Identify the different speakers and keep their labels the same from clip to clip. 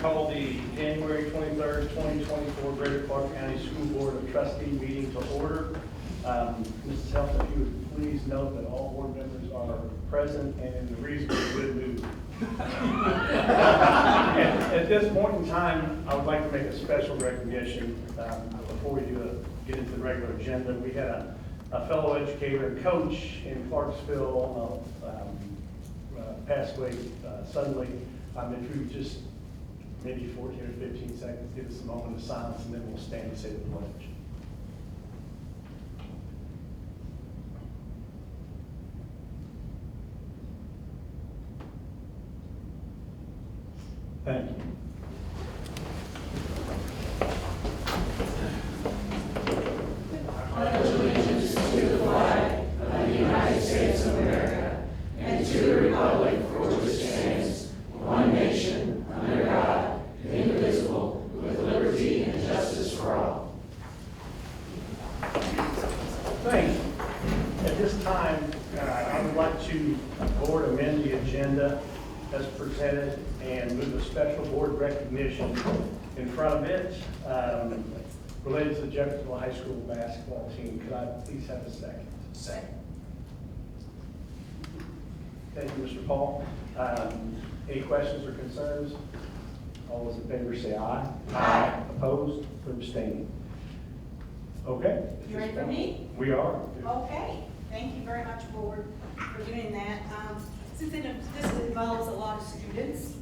Speaker 1: call the January 23rd, 2024 Greater Clark County School Board of Trustees meeting to order. Mrs. Helton, if you would please note that all board members are present and in a reasonably good mood. At this point in time, I would like to make a special recognition before we get into the regular agenda. We had a fellow educator and coach in Clarksville passed away suddenly. If you just maybe 14 or 15 seconds, give us a moment of silence, and then we'll stand and say the pledge. Thank you.
Speaker 2: I pledge allegiance to the flag of the United States of America and to the republic for which it stands, one nation, under God, indivisible, with liberty and justice for all.
Speaker 1: Thank you. At this time, I would like to board amend the agenda as presented and move a special board recognition in front of it related to the Jeffersonville High School basketball team. Could I please have a second?
Speaker 2: Second.
Speaker 1: Thank you, Mr. Paul. Any questions or concerns? All those in favor say aye.
Speaker 2: Aye.
Speaker 1: Opposed or abstaining? Okay.
Speaker 3: You ready for me?
Speaker 1: We are.
Speaker 3: Okay, thank you very much, board, for doing that. Since this involves a lot of students,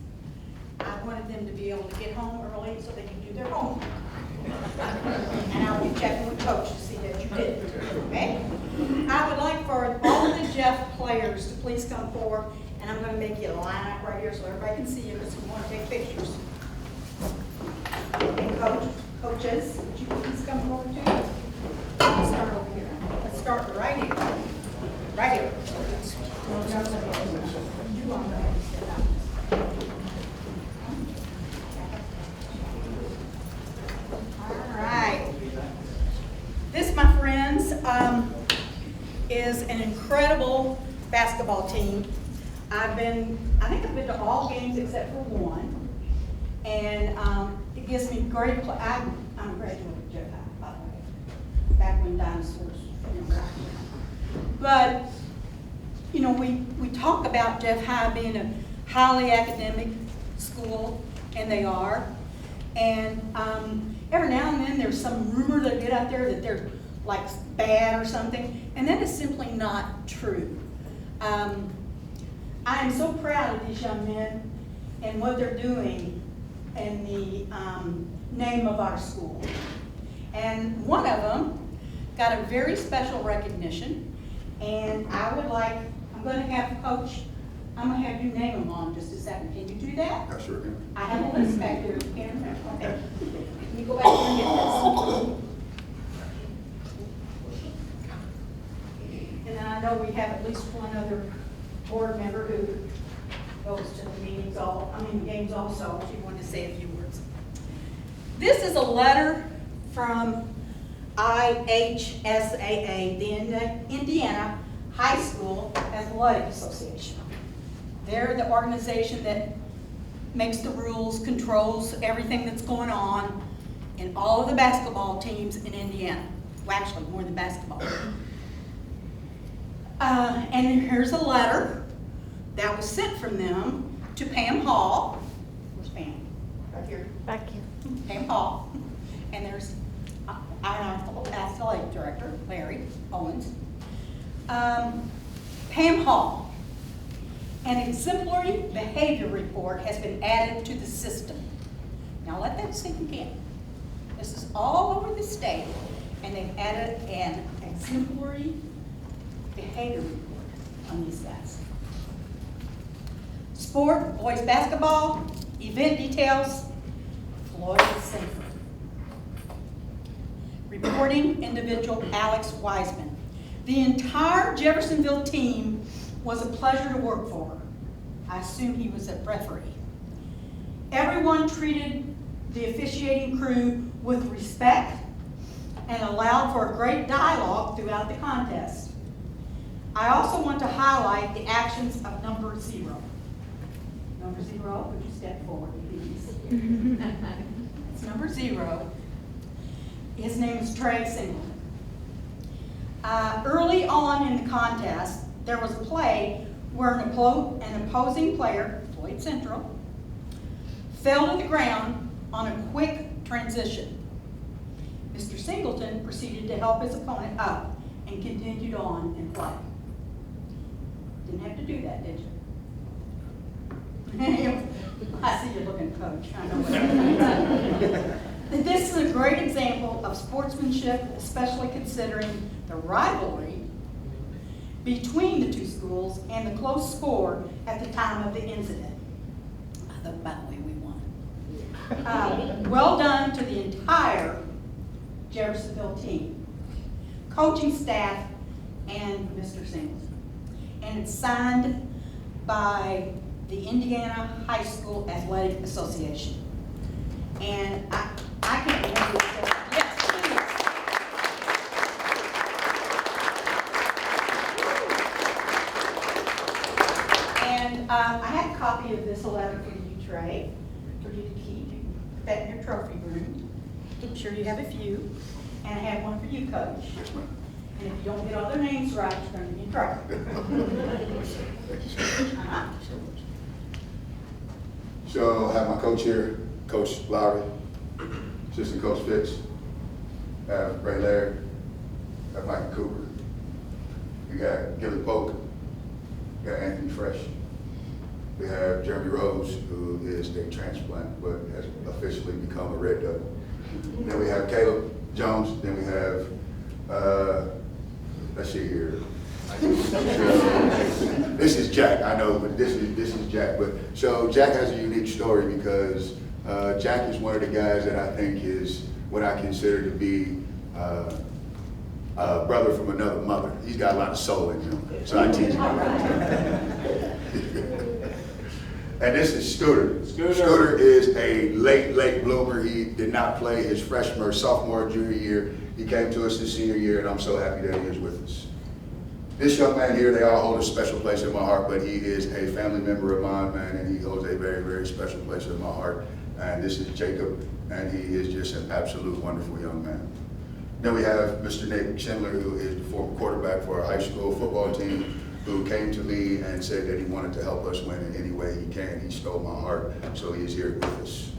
Speaker 3: I wanted them to be able to get home early so they can do their homework. And I'll be checking with coach to see that you did, okay? I would like for all of the Jeff players to please come forward, and I'm gonna make you line up right here so everybody can see you because we wanna take pictures. And coaches, would you please come forward too? Let's start over here. Let's start right here. Right here. You want to sit down. All right. This, my friends, is an incredible basketball team. I think I've been to all games except for one. And it gives me great pleasure. I'm a graduate of Jeff High, by the way, back when dinosaurs. But, you know, we talk about Jeff High being a highly academic school, and they are. And every now and then there's some rumor that get out there that they're like bad or something, and that is simply not true. I am so proud of these young men and what they're doing in the name of our school. And one of them got a very special recognition, and I'm going to have Coach, I'm going to have you name them on just a second. Can you do that?
Speaker 4: I sure can.
Speaker 3: I have a list back there. Okay. Let me go back and get this. And then I know we have at least one other board member who goes to the meetings games also, if you want to say a few words. This is a letter from IHSAA, the Indiana High School Athletic Association. They're the organization that makes the rules, controls everything that's going on in all of the basketball teams in Indiana. Well, actually, more than basketball. And here's a letter that was sent from them to Pam Hall. Where's Pam? Right here.
Speaker 5: Back here.
Speaker 3: Pam Hall. And there's our athletic director, Larry Owens. Pam Hall. An exemplary behavior report has been added to the system. Now let that sink in. This is all over the state, and they've added an exemplary behavior report on these guys. Sport, boys basketball, event details, Floyd Sanford. Reporting individual, Alex Wiseman. The entire Jeffersonville team was a pleasure to work for. I assume he was a referee. Everyone treated the officiating crew with respect and allowed for a great dialogue throughout the contest. I also want to highlight the actions of number 0. Number 0, would you step forward, please? That's number 0. His name is Trey Singleton. Early on in the contest, there was a play where an opposing player, Floyd Central, fell to the ground on a quick transition. Mr. Singleton proceeded to help his opponent up and continued on in play. Didn't have to do that, did you? I see you're looking, Coach. I know what you mean. This is a great example of sportsmanship, especially considering the rivalry between the two schools and the close score at the time of the incident. By the way, we won. Well done to the entire Jeffersonville team, coaching staff, and Mr. Singleton. And it's signed by the Indiana High School Athletic Association. And I can't remember this. Yes, please. And I have a copy of this letter for you, Trey, for you to keep. You can put that in your trophy room. I'm sure you have a few. And I have one for you, Coach. And if you don't get all their names right, you're going to be in trouble.
Speaker 4: So I have my coach here, Coach Lowry, Assistant Coach Fitz, have Ray Laird, have Michael Cooper, we got Gilly Polk, we got Anthony Fresh, we have Jeremy Rose, who is a transplant but has officially become a Red Devil. Then we have Caleb Jones, then we have, let's see here. This is Jack, I know, but this is Jack. But so Jack has a unique story because Jack is one of the guys that I think is what I consider to be a brother from another mother. He's got a lot of soul in him, so I teach him all the time. And this is Scooter. Scooter is a late bloomer. He did not play his freshman or sophomore, junior year. He came to us his senior year, and I'm so happy that he is with us. This young man here, they all hold a special place in my heart, but he is a family member of mine, man, and he holds a very, very special place in my heart. And this is Jacob, and he is just an absolute wonderful young man. Then we have Mr. Nick Schindler, who is the former quarterback for our high school football team, who came to me and said that he wanted to help us win in any way he can. He stole my heart, so he is here with us.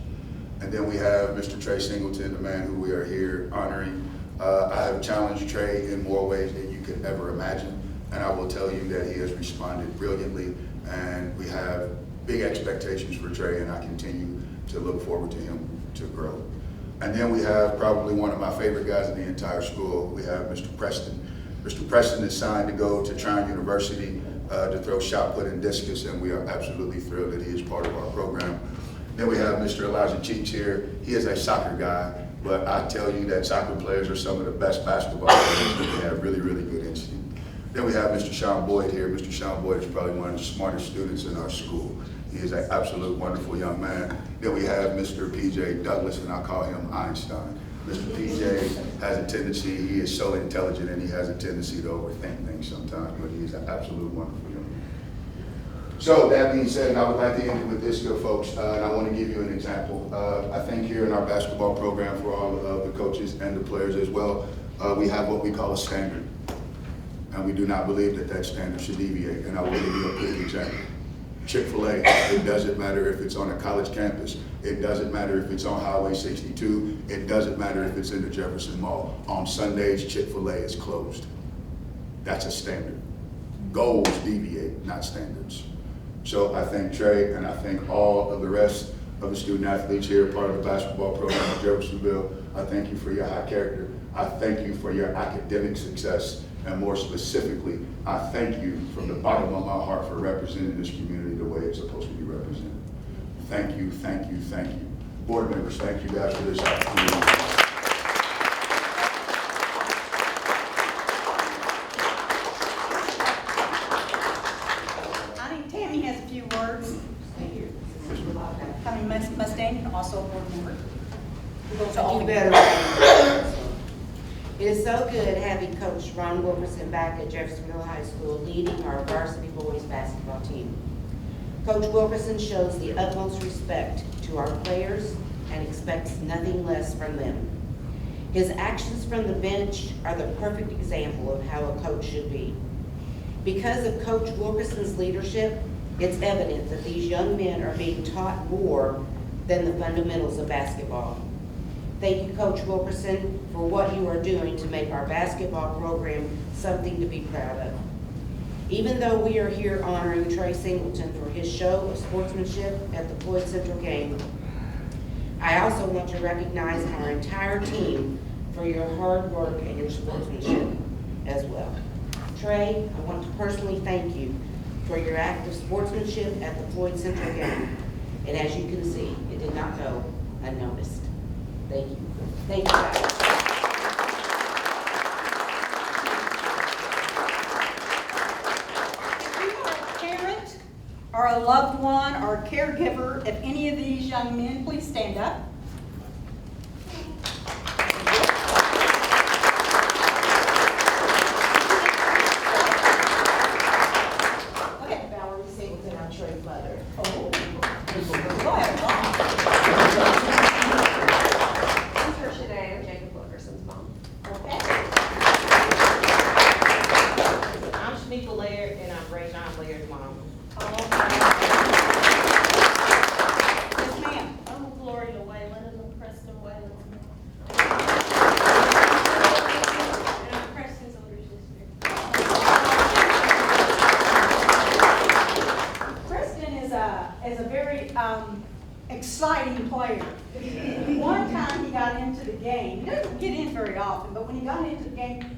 Speaker 4: And then we have Mr. Trey Singleton, the man who we are here honoring. I have challenged Trey in more ways than you could ever imagine. And I will tell you that he has responded brilliantly, and we have big expectations for Trey, and I continue to look forward to him to grow. And then we have probably one of my favorite guys in the entire school. We have Mr. Preston. Mr. Preston is signed to go to Trine University to throw shot put and discus, and we are absolutely thrilled that he is part of our program. Then we have Mr. Elijah Cheeks here. He is a soccer guy, but I tell you that soccer players are some of the best basketball players, and they have really, really good instinct. Then we have Mr. Sean Boyd here. Mr. Sean Boyd is probably one of the smartest students in our school. He is an absolute wonderful young man. Then we have Mr. PJ Douglas, and I call him Einstein. Mr. PJ has a tendency, he is so intelligent, and he has a tendency to overthink things sometimes, but he is an absolute wonderful young man. So that being said, I would like to end it with this, good folks, and I want to give you an example. I think here in our basketball program for all of the coaches and the players as well, we have what we call a standard. And we do not believe that that standard should deviate. And I will give you a quick example. Chick-fil-A, it doesn't matter if it's on a college campus. It doesn't matter if it's on Highway 62. It doesn't matter if it's in the Jefferson Mall. On Sundays, Chick-fil-A is closed. That's a standard. Goals deviate, not standards. So I thank Trey, and I thank all of the rest of the student athletes here, part of the basketball program at Jeffersonville. I thank you for your high character. I thank you for your academic success. And more specifically, I thank you from the bottom of my heart for representing this community the way it's supposed to be represented. Thank you, thank you, thank you. Board members, thank you guys for this opportunity.
Speaker 3: I think Tammy has a few words. Thank you. Tammy Mustang, also a board member.
Speaker 5: You better. It is so good having Coach Ron Wilkerson back at Jeffersonville High School leading our varsity boys basketball team. Coach Wilkerson shows the utmost respect to our players and expects nothing less from them. His actions from the bench are the perfect example of how a coach should be. Because of Coach Wilkerson's leadership, it's evident that these young men are being taught more than the fundamentals of basketball. Thank you, Coach Wilkerson, for what you are doing to make our basketball program something to be proud of. Even though we are here honoring Trey Singleton for his show of sportsmanship at the Floyd Central game, I also want to recognize our entire team for your hard work and your sportsmanship as well. Trey, I want to personally thank you for your act of sportsmanship at the Floyd Central game. And as you can see, it did not go unnoticed. Thank you. Thank you, guys.
Speaker 3: If you are a parent or a loved one or a caregiver of any of these young men, please stand up. Look at Valerie Singleton, our Trey's mother. Oh, go ahead, Mom.
Speaker 6: I'm Trisha Day, I'm Jacob Wilkerson's mom.
Speaker 3: Okay.
Speaker 7: I'm Shanika Laird, and I'm Ray John Laird's mom.
Speaker 3: Yes, ma'am.
Speaker 6: I'm Gloria Whalen and I'm Preston Whalen. And I'm Preston's older sister.
Speaker 3: Preston is a very exciting player. One time he got into the game, he doesn't get in very often, but when he got into the game,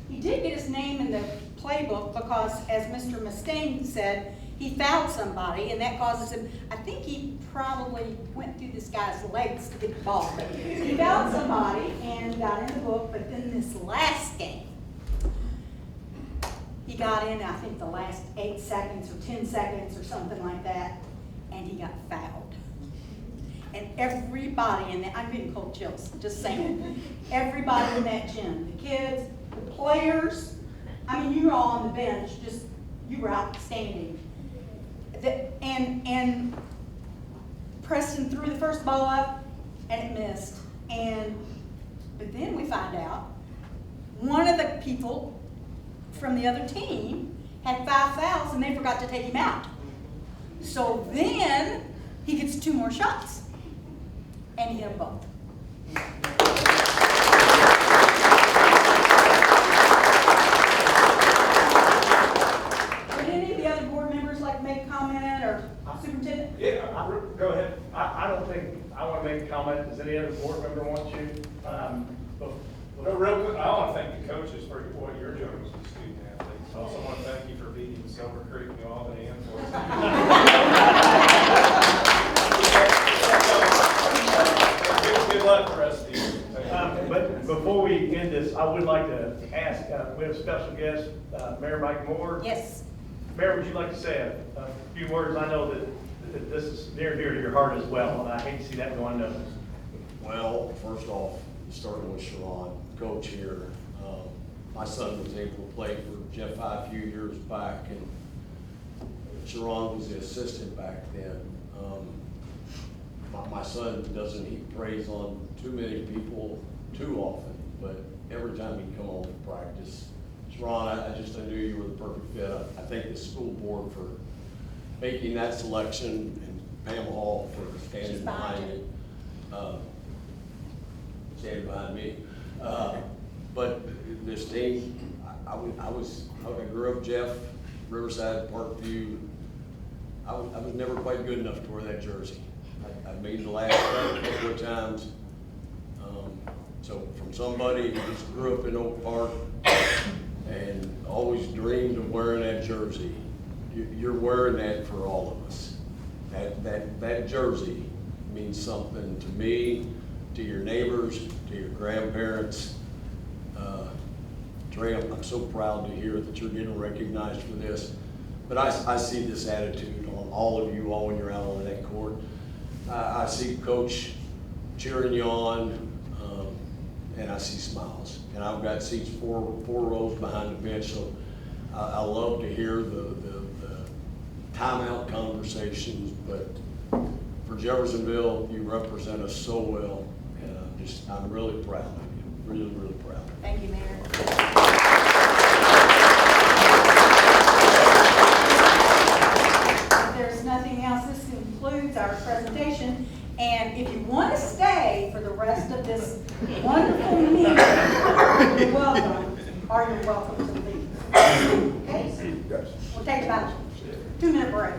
Speaker 3: he did get his name in the playbook because, as Mr. Mustaine said, he fouled somebody, and that causes him, I think he probably went through this guy's legs to get the ball. But he fouled somebody and got in the book, but then this last game, he got in, I think, the last 8 seconds or 10 seconds or something like that, and he got fouled. And everybody in that, I'm getting cold chills, just saying, everybody in that gym, the kids, the players, I mean, you were all on the bench, just, you were outstanding. And Preston threw the first ball up, and it missed. But then we find out, one of the people from the other team had 5 fouls, and they forgot to take him out. So then, he gets 2 more shots, and he hit them both. Would any of the other board members like to make a comment, or superintendent?
Speaker 1: Yeah, go ahead. I don't think, I want to make a comment. Does any other board member want to?
Speaker 8: Well, real quick, I want to thank the coaches for what you're doing with the student athletes. I also want to thank you for beating Silver Creek, New Albany, and Floyd. Good luck, Trustees.
Speaker 1: But before we end this, I would like to ask, we have a special guest, Mayor Mike Moore.
Speaker 3: Yes.
Speaker 1: Mayor, would you like to say a few words? I know that this is near and dear to your heart as well, and I hate to see that go unnoticed.
Speaker 9: Well, first off, starting with Sharon, coach here, my son was able to play for Jeff a few years back, and Sharon was the assistant back then. My son doesn't heap praise on too many people too often, but every time he come home to practice, Sharon, I knew you were the perfect fit. I thank the school board for making that selection, and Pam Hall for standing behind it. Standing behind me. But this team, I grew up Jeff, Riverside, Parkview. I was never quite good enough to wear that jersey. I made the last cut a couple of times. So from somebody who just grew up in Oak Park and always dreamed of wearing that jersey, you're wearing that for all of us. That jersey means something to me, to your neighbors, to your grandparents. Trey, I'm so proud to hear that you're getting recognized for this. But I see this attitude on all of you all when you're out on that court. I see Coach cheering you on, and I see smiles. And I've got seats four rows behind the bench, so I love to hear the timeout conversations, but for Jeffersonville, you represent us so well, and I'm really proud of you, really, really proud.
Speaker 3: Thank you, Mayor. If there's nothing else, this concludes our presentation. And if you want to stay for the rest of this wonderful meeting, you're welcome, or you're welcome to leave. Okay?
Speaker 4: Yes.
Speaker 3: We'll take about a 2-minute break.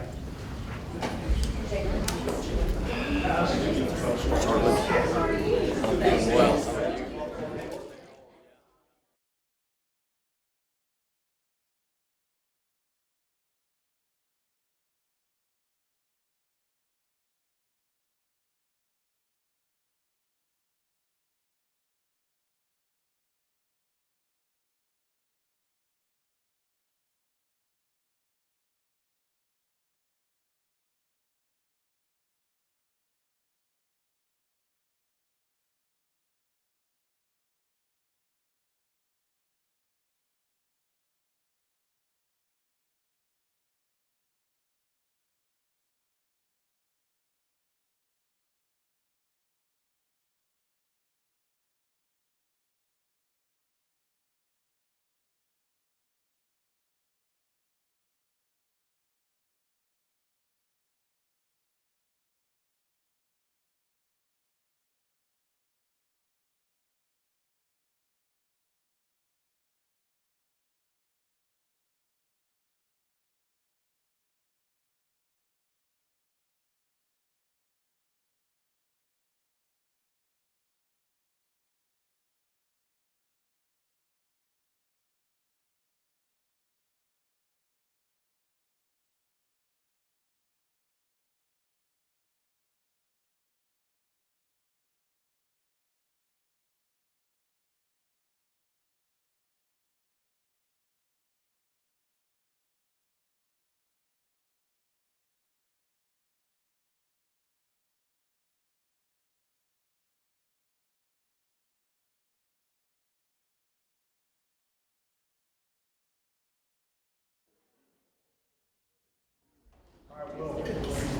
Speaker 1: We'll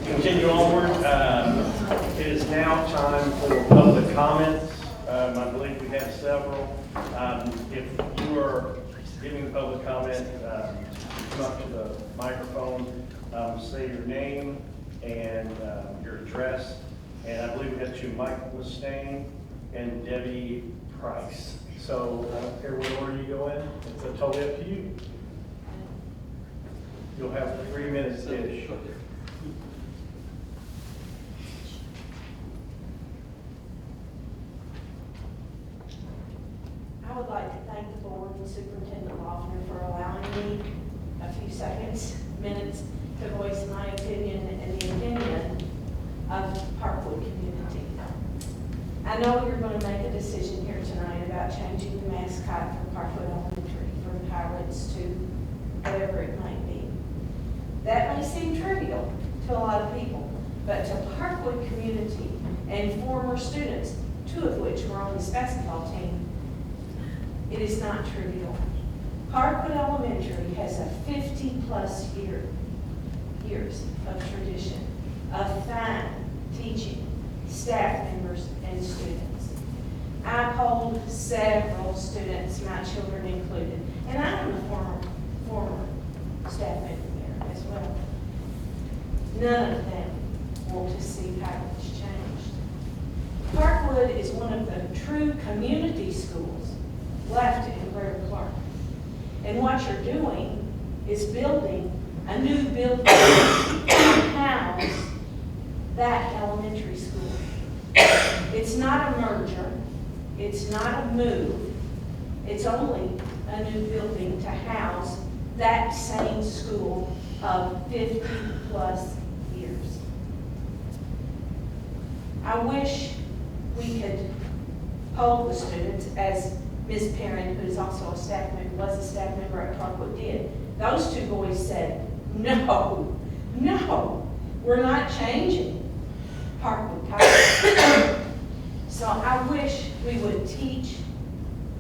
Speaker 1: continue onward. It is now time for public comments. I believe we have several. If you are giving the public comment, come up to the microphone, say your name and your address. And I believe we have two, Mike Mustaine and Debbie Price. So I don't care what order you go in, it's totally up to you. You'll have 3 minutes-ish.
Speaker 6: I would like to thank the board and Superintendent Loeffner for allowing me a few minutes to voice my opinion and the opinion of the Parkwood community. I know you're going to make a decision here tonight about changing the mascot from Parkwood Elementary from Pirates to whatever it might be. That may seem trivial to a lot of people, but to Parkwood community and former students, 2 of which were on this basketball team, it is not trivial. Parkwood Elementary has a 50-plus years of tradition of fine teaching, staff members, and students. I polled several students, my children included, and I'm a former staff member there as well. None of them want to see Pirates changed. Parkwood is one of the true community schools left in Greater Clark. And what you're doing is building a new building to house that elementary school. It's not a merger, it's not a move, it's only a new building to house that same school of 50-plus years. I wish we could poll the students, as Ms. Perrin, who is also a staff member, was a staff member at Parkwood, did. Those 2 boys said, no, we're not changing Parkwood College. So I wish we would teach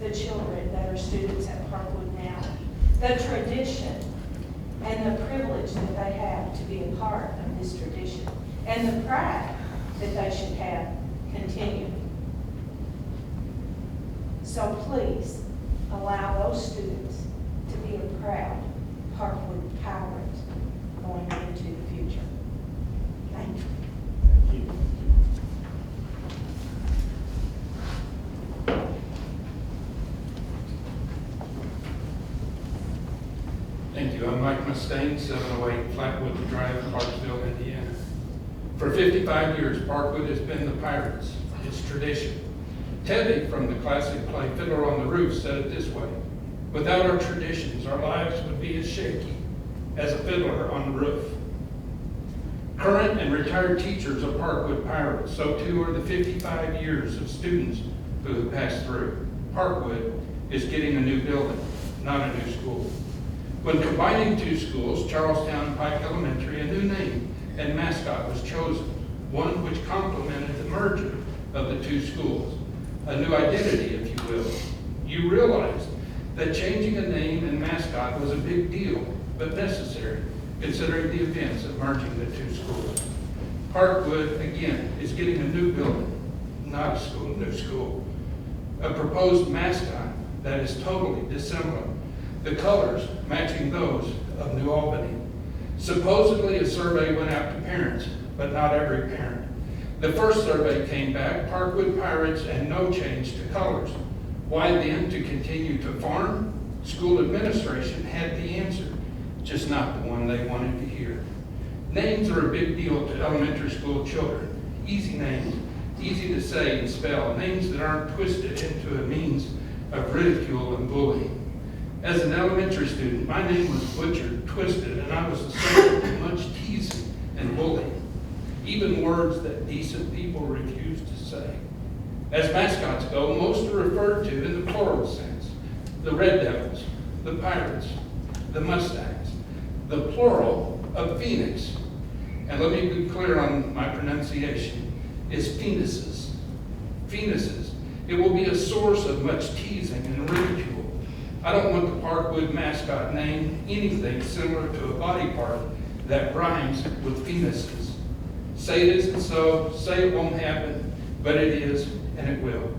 Speaker 6: the children that are students at Parkwood now the tradition and the privilege that they have to be a part of this tradition, and the pride that they should have continually. So please, allow those students to be a proud Parkwood Pirate going into the future. Thank you.
Speaker 1: Thank you.
Speaker 10: Thank you. I'm Mike Mustaine, 708 Flatwood Drive, Clarksville, Indiana. For 55 years, Parkwood has been the Pirates. It's tradition. Teddy from the classic play Fiddler on the Roof said it this way: without our traditions, our lives would be as shaky as a fiddler on the roof. Current and retired teachers are Parkwood Pirates. So too are the 55 years of students who have passed through. Parkwood is getting a new building, not a new school. When combining two schools, Charlestown and Pike Elementary, a new name and mascot was chosen, one which complemented the merger of the two schools, a new identity, if you will. You realized that changing a name and mascot was a big deal, but necessary, considering the events of merging the two schools. Parkwood, again, is getting a new building, not a school, new school. A proposed mascot that is totally dissimilar, the colors matching those of New Albany. Supposedly a survey went out to parents, but not every parent. The first survey came back, Parkwood Pirates and no change to colors. Why then to continue to farm? School administration had the answer, just not the one they wanted to hear. Names are a big deal to elementary school children. Easy names, easy to say and spell, names that aren't twisted into a means of ridicule and bullying. As an elementary student, my name was butchered, twisted, and I was the subject of much teasing and bullying, even words that decent people refused to say. As mascots go, most are referred to in the plural sense: the Red Devils, the Pirates, the Mustangs, the plural of Phoenix. And let me be clear on my pronunciation, is penises. Penises. It will be a source of much teasing and ridicule. I don't want the Parkwood mascot name anything similar to a body part that rhymes with penises. Say it isn't so, say it won't happen, but it is, and it will.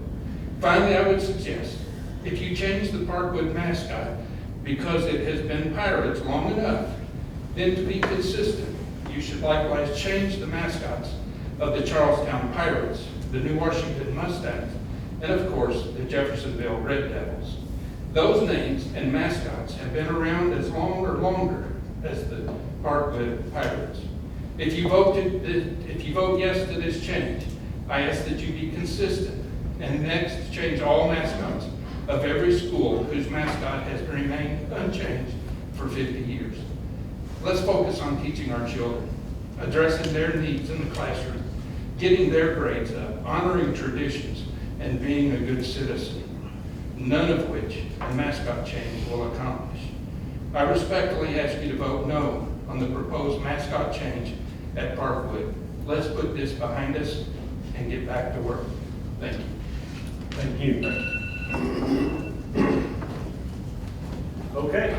Speaker 10: Finally, I would suggest, if you change the Parkwood mascot because it has been Pirates long enough, then to be consistent, you should likewise change the mascots of the Charlestown Pirates, the New Washington Mustangs, and of course, the Jeffersonville Red Devils. Those names and mascots have been around as long or longer as the Parkwood Pirates. If you vote yes to this change, I ask that you be consistent and next change all mascots of every school whose mascot has remained unchanged for 50 years. Let's focus on teaching our children, addressing their needs in the classroom, getting their grades up, honoring traditions, and being a good citizen, none of which a mascot change will accomplish. I respectfully ask you to vote no on the proposed mascot change at Parkwood. Let's put this behind us and get back to work. Thank you.
Speaker 1: Thank you. Okay,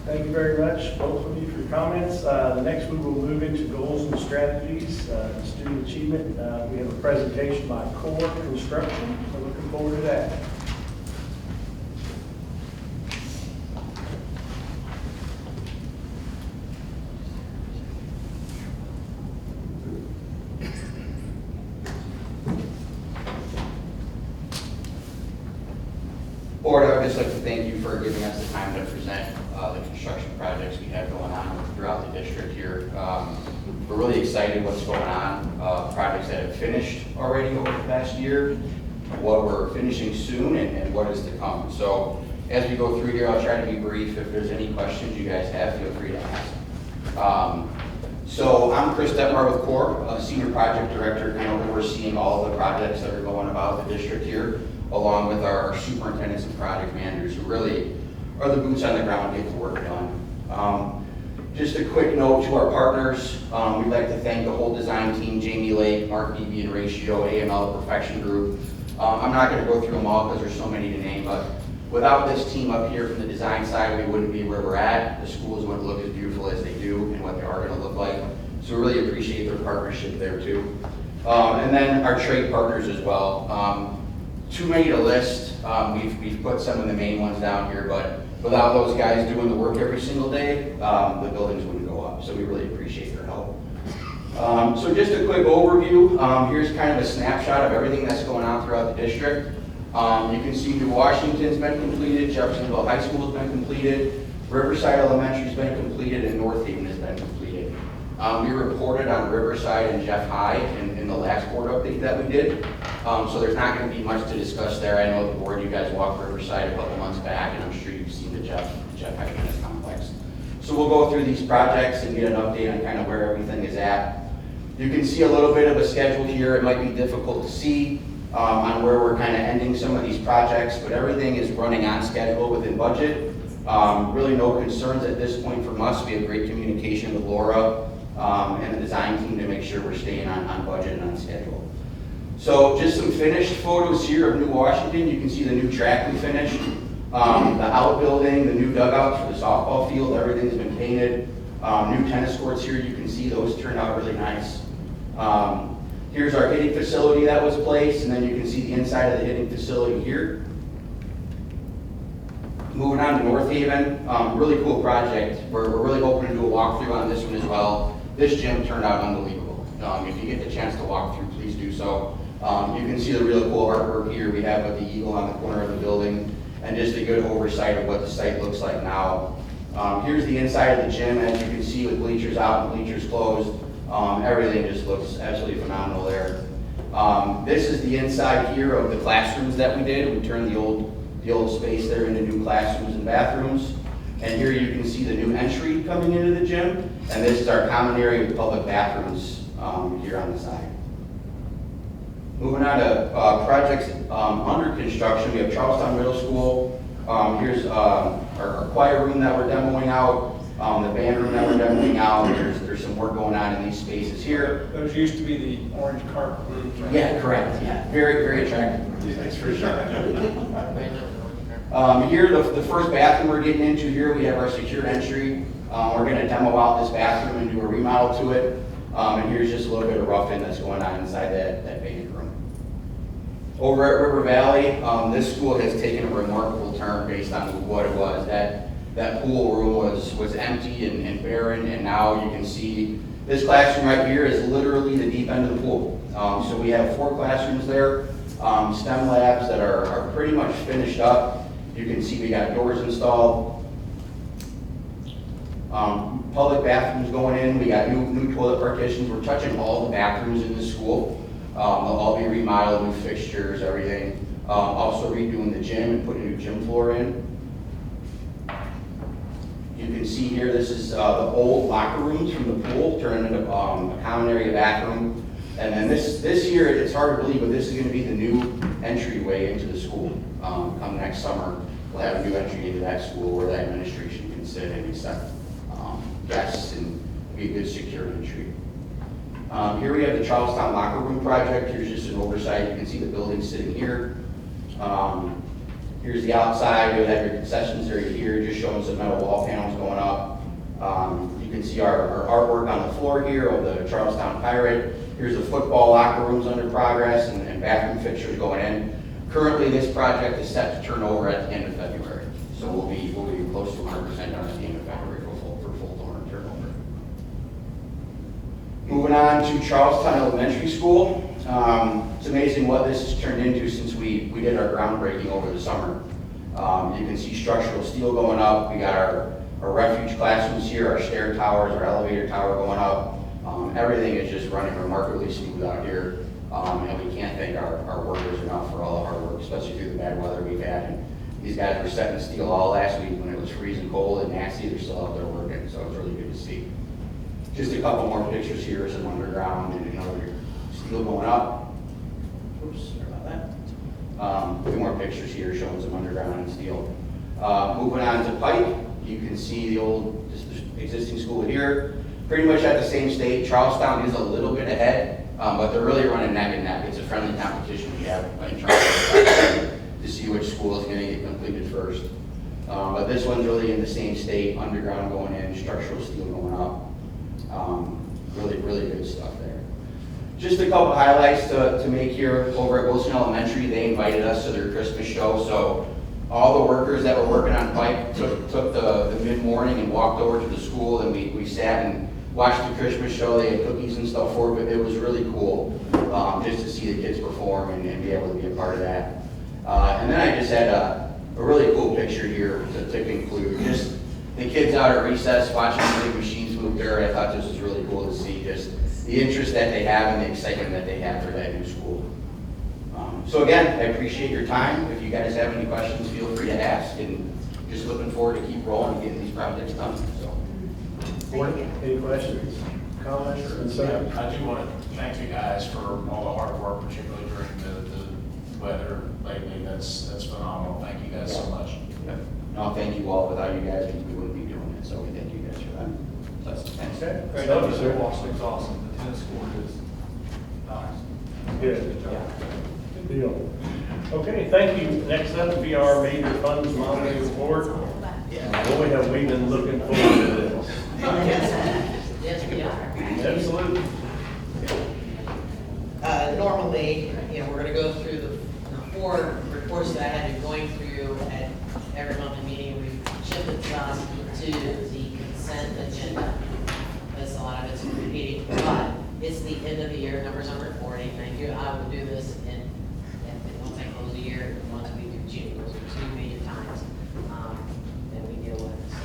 Speaker 1: thank you very much, both of you, for your comments. Next, we will move into goals and strategies, student achievement. We have a presentation by Core Construction, so looking forward to that.
Speaker 11: Board, I would just like to thank you for giving us the time to present the construction projects we have going on throughout the district here. We're really excited what's going on, projects that have finished already over the past year, what we're finishing soon, and what is to come. So as we go through here, I'll try to be brief. If there's any questions you guys have, feel free to ask. So I'm Chris Detmar with Core, Senior Project Director, kind of overseeing all of the projects that are going about the district here, along with our superintendents and project managers who really are the boots on the ground to get the work done. Just a quick note to our partners. We'd like to thank the whole design team, Jamie Lake, Mark Beebe and Ratio, AML Perfection Group. I'm not going to go through them all because there's so many to name, but Without this team up here from the design side, we wouldn't be where we're at. The schools wouldn't look as beautiful as they do and what they are going to look like. So we really appreciate their partnership there too. And then our trade partners as well. Too many to list. We've put some of the main ones down here, but without those guys doing the work every single day, the buildings wouldn't go up. So we really appreciate their help. So just a quick overview. Here's kind of a snapshot of everything that's going on throughout the district. You can see New Washington's been completed, Jeffersonville High School's been completed, Riverside Elementary's been completed, and North Haven has been completed. We reported on Riverside and Jeff High in the last board update that we did. So there's not going to be much to discuss there. I know the board, you guys walked Riverside a couple months back, and I'm sure you've seen the Jeff High Tennis Complex. So we'll go through these projects and get an update on kind of where everything is at. You can see a little bit of a schedule here. It might be difficult to see on where we're kind of ending some of these projects, but everything is running on schedule within budget. Really no concerns at this point from us. We have great communication with Laura and the design team to make sure we're staying on budget and on schedule. So just some finished photos here of New Washington. You can see the new track we finished. The outbuilding, the new dugouts for the softball field, everything's been painted. New tennis courts here, you can see those turned out really nice. Here's our hitting facility that was placed, and then you can see the inside of the hitting facility here. Moving on to North Haven, really cool project. We're really hoping to do a walkthrough on this one as well. This gym turned out unbelievable. If you get the chance to walk through, please do so. You can see the really cool artwork here we have with the eagle on the corner of the building, and just a good oversight of what the site looks like now. Here's the inside of the gym, as you can see, with bleachers out and bleachers closed. Everything just looks absolutely phenomenal there. This is the inside here of the classrooms that we did. We turned the old space there into new classrooms and bathrooms. And here you can see the new entry coming into the gym. And this is our common area with public bathrooms here on the side. Moving on to projects under construction, we have Charlestown Middle School. Here's our choir room that we're demoing out. The band room that we're demoing out. There's some work going on in these spaces here.
Speaker 8: Those used to be the orange carpet rooms, right?
Speaker 11: Yeah, correct. Yeah, very, very attractive.
Speaker 8: Thanks for sharing.
Speaker 11: Here, the first bathroom we're getting into here, we have our secured entry. We're going to demo out this bathroom and do a remodel to it. And here's just a little bit of roughing that's going on inside that band room. Over at River Valley, this school has taken a remarkable turn based on what it was. That pool room was empty and barren, and now you can see this classroom right here is literally the deep end of the pool. So we have 4 classrooms there, STEM labs that are pretty much finished up. You can see we got doors installed. Public bathrooms going in, we got new toilet partitions. We're touching all the bathrooms in the school. They'll all be remodeled, new fixtures, everything. Also redoing the gym and putting a new gym floor in. You can see here, this is the old locker rooms from the pool turned into a common area bathroom. And then this year, it's hard to believe, but this is going to be the new entryway into the school. Come next summer, we'll have a new entry into that school where the administration can sit and accept guests and be a good secure entry. Here we have the Charlestown locker room project. Here's just an oversight. You can see the building sitting here. Here's the outside. You'll have your concessions area here, just showing some metal wall panels going up. You can see our artwork on the floor here of the Charlestown Pirate. Here's the football locker rooms under progress and bathroom fixtures going in. Currently, this project is set to turn over at the end of February. So we'll be close to 100% done at the end of February for full turnover. Moving on to Charlestown Elementary School. It's amazing what this has turned into since we did our groundbreaking over the summer. You can see structural steel going up. We got our refuge classrooms here, our stair towers, our elevator tower going up. Everything is just running remarkably smooth out here. And we can't thank our workers enough for all the hard work, especially through the bad weather we've had. And these guys were setting steel all last week when it was freezing cold and nasty. They're still out there working, so it's really good to see. Just a couple more pictures here, some underground and another steel going up. Oops, sorry about that. A few more pictures here showing some underground and steel. Moving on to pipe, you can see the old existing school here. Pretty much at the same state. Charlestown is a little bit ahead, but they're really running neck and neck. It's a friendly competition we have in Charlestown to see see which school is gonna get completed first. But this one's really in the same state, underground going in, structural steel going up. Really, really good stuff there. Just a couple highlights to make here. Over at Wilson Elementary, they invited us to their Christmas show, so all the workers that were working on pipe took the mid-morning and walked over to the school, and we sat and watched the Christmas show. They had cookies and stuff for it, but it was really cool just to see the kids perform and be able to be a part of that. And then I just had a really cool picture here to conclude. Just the kids out at recess watching the big machines move there. I thought this was really cool to see, just the interest that they have and the excitement that they have for that new school. So again, I appreciate your time. If you guys have any questions, feel free to ask, and just looking forward to keep rolling and getting these projects done. So.
Speaker 1: Board, any questions, comments, or concerns?
Speaker 12: Yeah, I do want to thank you guys for all the hard work, particularly during the weather lately. That's phenomenal. Thank you guys so much.
Speaker 11: Yeah. No, thank you all. Without you guys, we wouldn't be doing it. So we thank you guys for that. So, thanks.
Speaker 1: Okay.
Speaker 8: Great,
Speaker 1: Thank you, sir.
Speaker 8: Washington's awesome. The tennis court is nice.
Speaker 1: Good job. Good deal. Okay, thank you. Next up will be our major funds monitoring report. Boy, have we been looking forward to this.
Speaker 7: Yes, we are.
Speaker 1: Absolutely.
Speaker 7: Normally, we're gonna go through the 4 reports that I had been going through at every monthly meeting. We've shifted us to the consent agenda. That's a lot of it's repeating, but it's the end of the year, numbers I'm reporting. I will do this once I close the year, once we do June. Those are 2 major times that we deal with, so.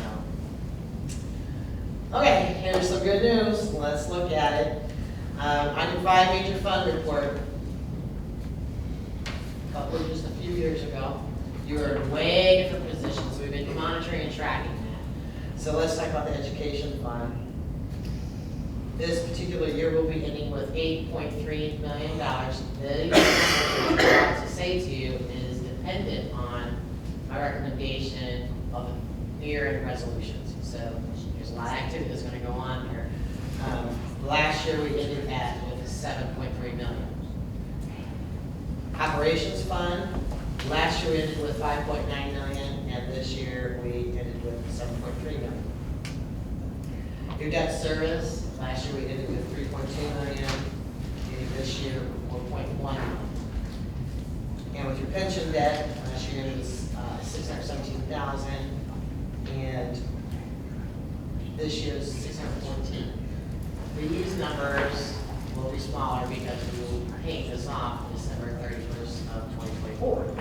Speaker 7: Okay, here's some good news. Let's look at it. Item 5, major fund report. Just a few years ago, you were in way different positions. We've been monitoring and tracking that. So let's talk about the education fund. This particular year will be ending with $8.3 million. The what I want to say to you is dependent on my recommendation of the year-end resolutions. So there's a lot of activity that's going to go on here. Last year we ended with $7.3 million. Operations fund, last year we ended with $5.9 million, and this year we ended with $7.3 million. Your debt service, last year we ended with $3.2 million, and this year $4.1 million. And with your pension debt, last year it was $617,000, and this year is $614,000. These numbers will be smaller because we will pay this off December 31st of 2024.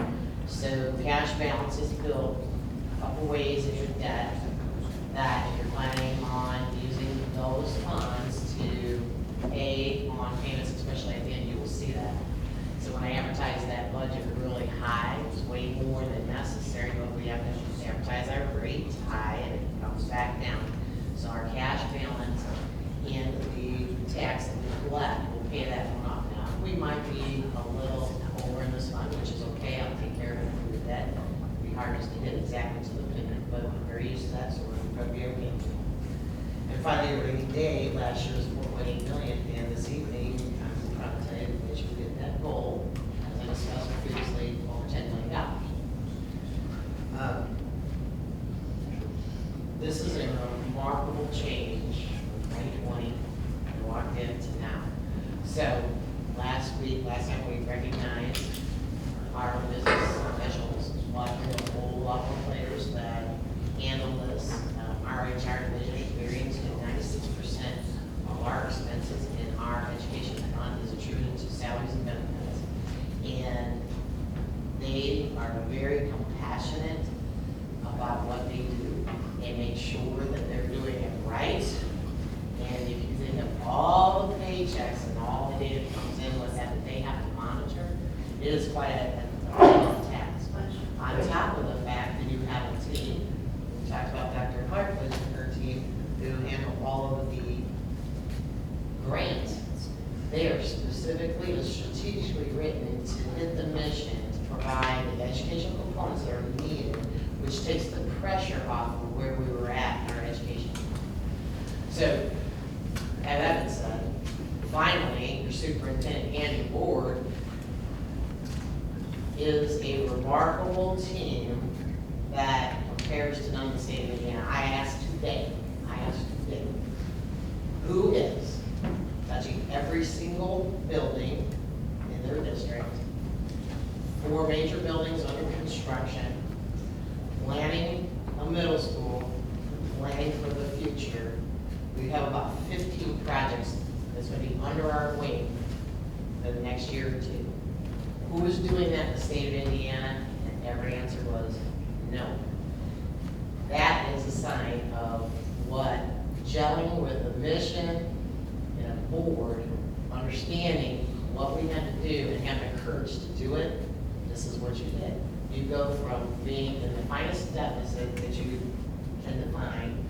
Speaker 7: So cash balance is built a couple ways in your debt that if you're planning on using those funds to pay on payments, especially at the end, you will see that. So when I advertise that budget really high, it's way more than necessary, but we have to advertise our rate high and it comes back down. So our cash balance and the tax that we collect will pay that one off. Now, we might be a little over in this fund, which is okay. I'll take care of it through the debt. It'll be hard just to hit exactly to the penny, but we're very used to that, so we're going to be okay. And finally, a rainy day, last year was $4.8 million, and this evening, I'm proud to tell you that you get that goal, as I discussed previously, over $10 million. This is a remarkable change from 2020 and walked into now. So last time we recognized our business officials, there a whole lot more players that handle this. Our HR division experienced 96% of our expenses in our education fund is attributed to salaries and benefits. And they are very compassionate about what they do and make sure that they're doing it right. And if you think of all the paychecks and all the data that comes in with that they have to monitor, it is quite a task. On top of the fact that you have a team, we talked about Dr. Hartwood and her team who handle all of the grants. They are specifically and strategically written to hit the mission to provide the educational components that are needed, which takes the pressure off of where we were at in our education. So, as that been said, finally, your superintendent and your board is a remarkable team that compares to none in the state of Indiana. I asked today, who is touching every single building in their district, 4 major buildings under construction, planning a middle school, planning for the future. We have about 15 projects that's going to be under our wing for the next year or 2. Who is doing that in the state of Indiana? And every answer was no. That is a sign of what gelling with a mission and a board, understanding what we had to do and having the courage to do it. This is what you did. You go from being in the finest deficit that you can define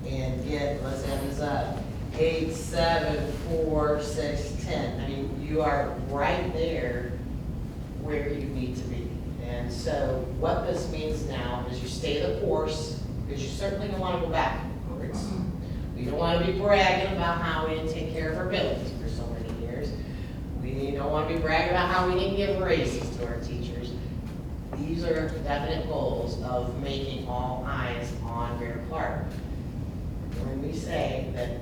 Speaker 7: and get, let's add this up, 8, 7, 4, 6, 10. I mean, you are right there where you need to be. And so what this means now is you stay the course, because you certainly don't want to go backwards. We don't want to be bragging about how we didn't take care of our buildings for so many years. We don't want to be bragging about how we didn't give raises to our teachers. These are definite goals of making all eyes on Greater Clark. When we say that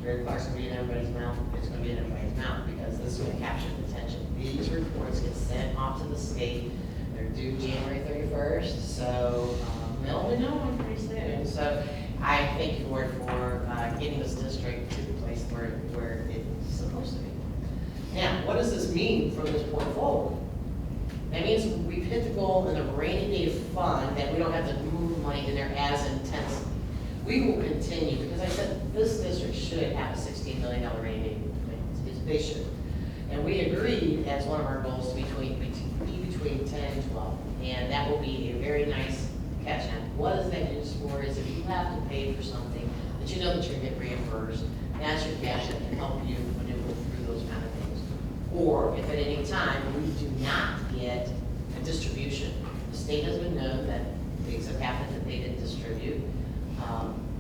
Speaker 7: Greater Clark's going to be in everybody's mouth, it's going to be in everybody's mouth, because this is going to capture the attention. These reports get sent off to the state. They're due January 31st, so they'll be known pretty soon. So I thank you, Lord, for getting this district to the place where it's supposed to be. Now, what does this mean from this point forward? That means we've hit the goal in the rainy day fund that we don't have to move money in there as intensely. We will continue, because I said this district should have a $16 million rainy day fund. They should. And we agreed as one of our goals to be between 10 and 12. And that will be a very nice catch on. What is that used for is if you have to pay for something that you know that you're going to get reimbursed, that's your cash that can help you maneuver through those kind of things. Or if at any time we do not get a distribution, the state has been known that things have happened that they didn't distribute.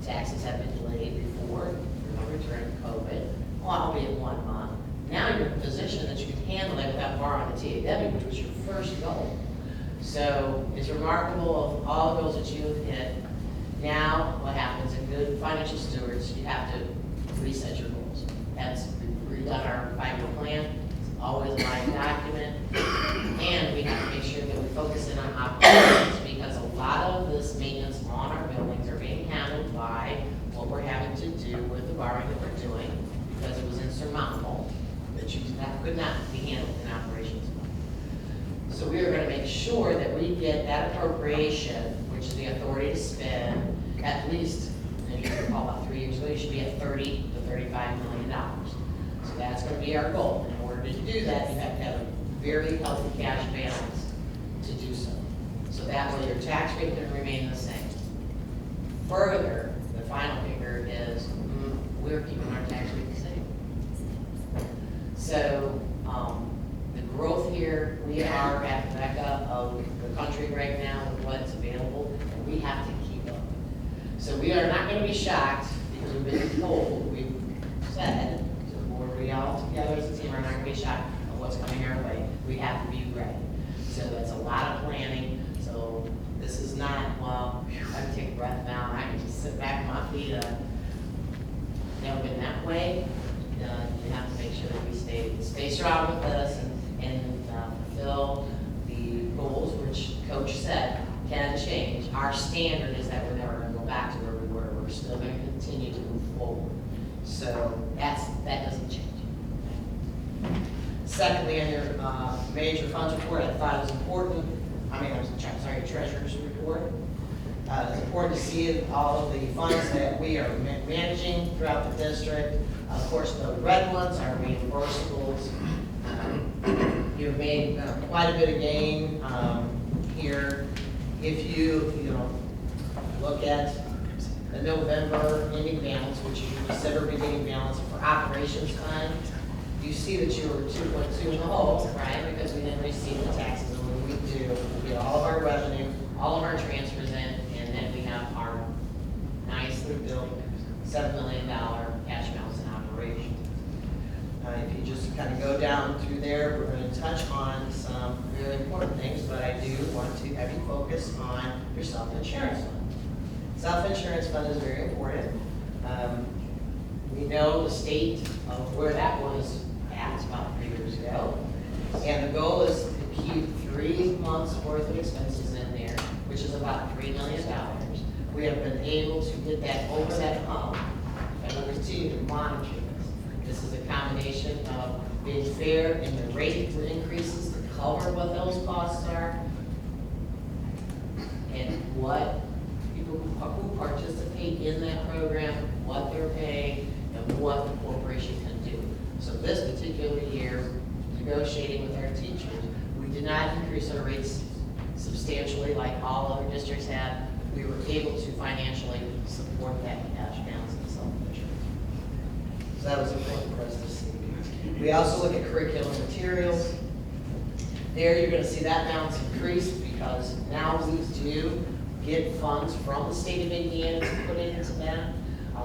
Speaker 7: Taxes have been delayed before, remember during COVID, albeit 1 month. Now you're in a position that you can handle that without borrowing the TAW, which was your first goal. So it's remarkable of all the goals that you have hit. Now what happens in good financial stewards, you have to reset your goals. That's, we've redone our 5-year plan. It's always a live document. And we have to make sure that we focus in on operations, because a lot of this maintenance on our buildings are being handled by what we're having to do with the borrowing that we're doing, because it was insurmountable that you could not be handled in operations. So we are going to make sure that we get that appropriation, which is the authority to spend, at least, and you can recall about 3 years ago, you should be at $30 to $35 million. So that's going to be our goal. In order to do that, you have to have a very healthy cash balance to do so. So that way your tax rate can remain the same. Further, the final figure is we're keeping our tax rate the same. So the growth here, we are at the mecca of the country right now with what's available, and we have to keep up. So we are not going to be shocked, because we've been told, we've said to the board, we all together as a team are not going to be shocked of what's coming our way. We have to be ready. So that's a lot of planning. So this is not, well, I can take a breath now, and I can just sit back on my feet. Never been that way. You have to make sure that we stay strong with this and fulfill the goals, which Coach said can change. Our standard is that we're never going to go back to where we were. We're still going to continue to move forward. So that doesn't change. Secondly, on your major funds report, I thought it was important. Your treasurer's report. It's important to see all of the funds that we are managing throughout the district. Of course, the red ones are reimbursables. You've made quite a bit of gain here. If you look at the November ending balance, which is your December beginning balance for operations fund, you see that you were 2.2 in the hole, right? Because we didn't receive the taxes. And when we do, we get all of our revenue, all of our transfers in, and then we have our nicely built $7 million cash balance in operations. If you just kind of go down through there, we're going to touch on some very important things. focus on your self-insurance fund. Self-insurance fund is very important. We know the state of where that was at about 3 years ago. And the goal is to keep 3 months worth of expenses in there, which is about $3 million. We have been able to get that over that hump, and we'll continue to monitor this. This is a combination of being fair in the rate increases to cover what those costs are, and what people who participate in that program, what they're paying, and what the corporation can do. So this particular year, negotiating with our teachers, we did not increase our rates substantially like all other districts have. We were able to financially support that cash balance and self-insurance. So that was important for us to see. We also look at curriculum materials. There you're going to see that balance increase because now we do get funds from the state of Indiana to put into that.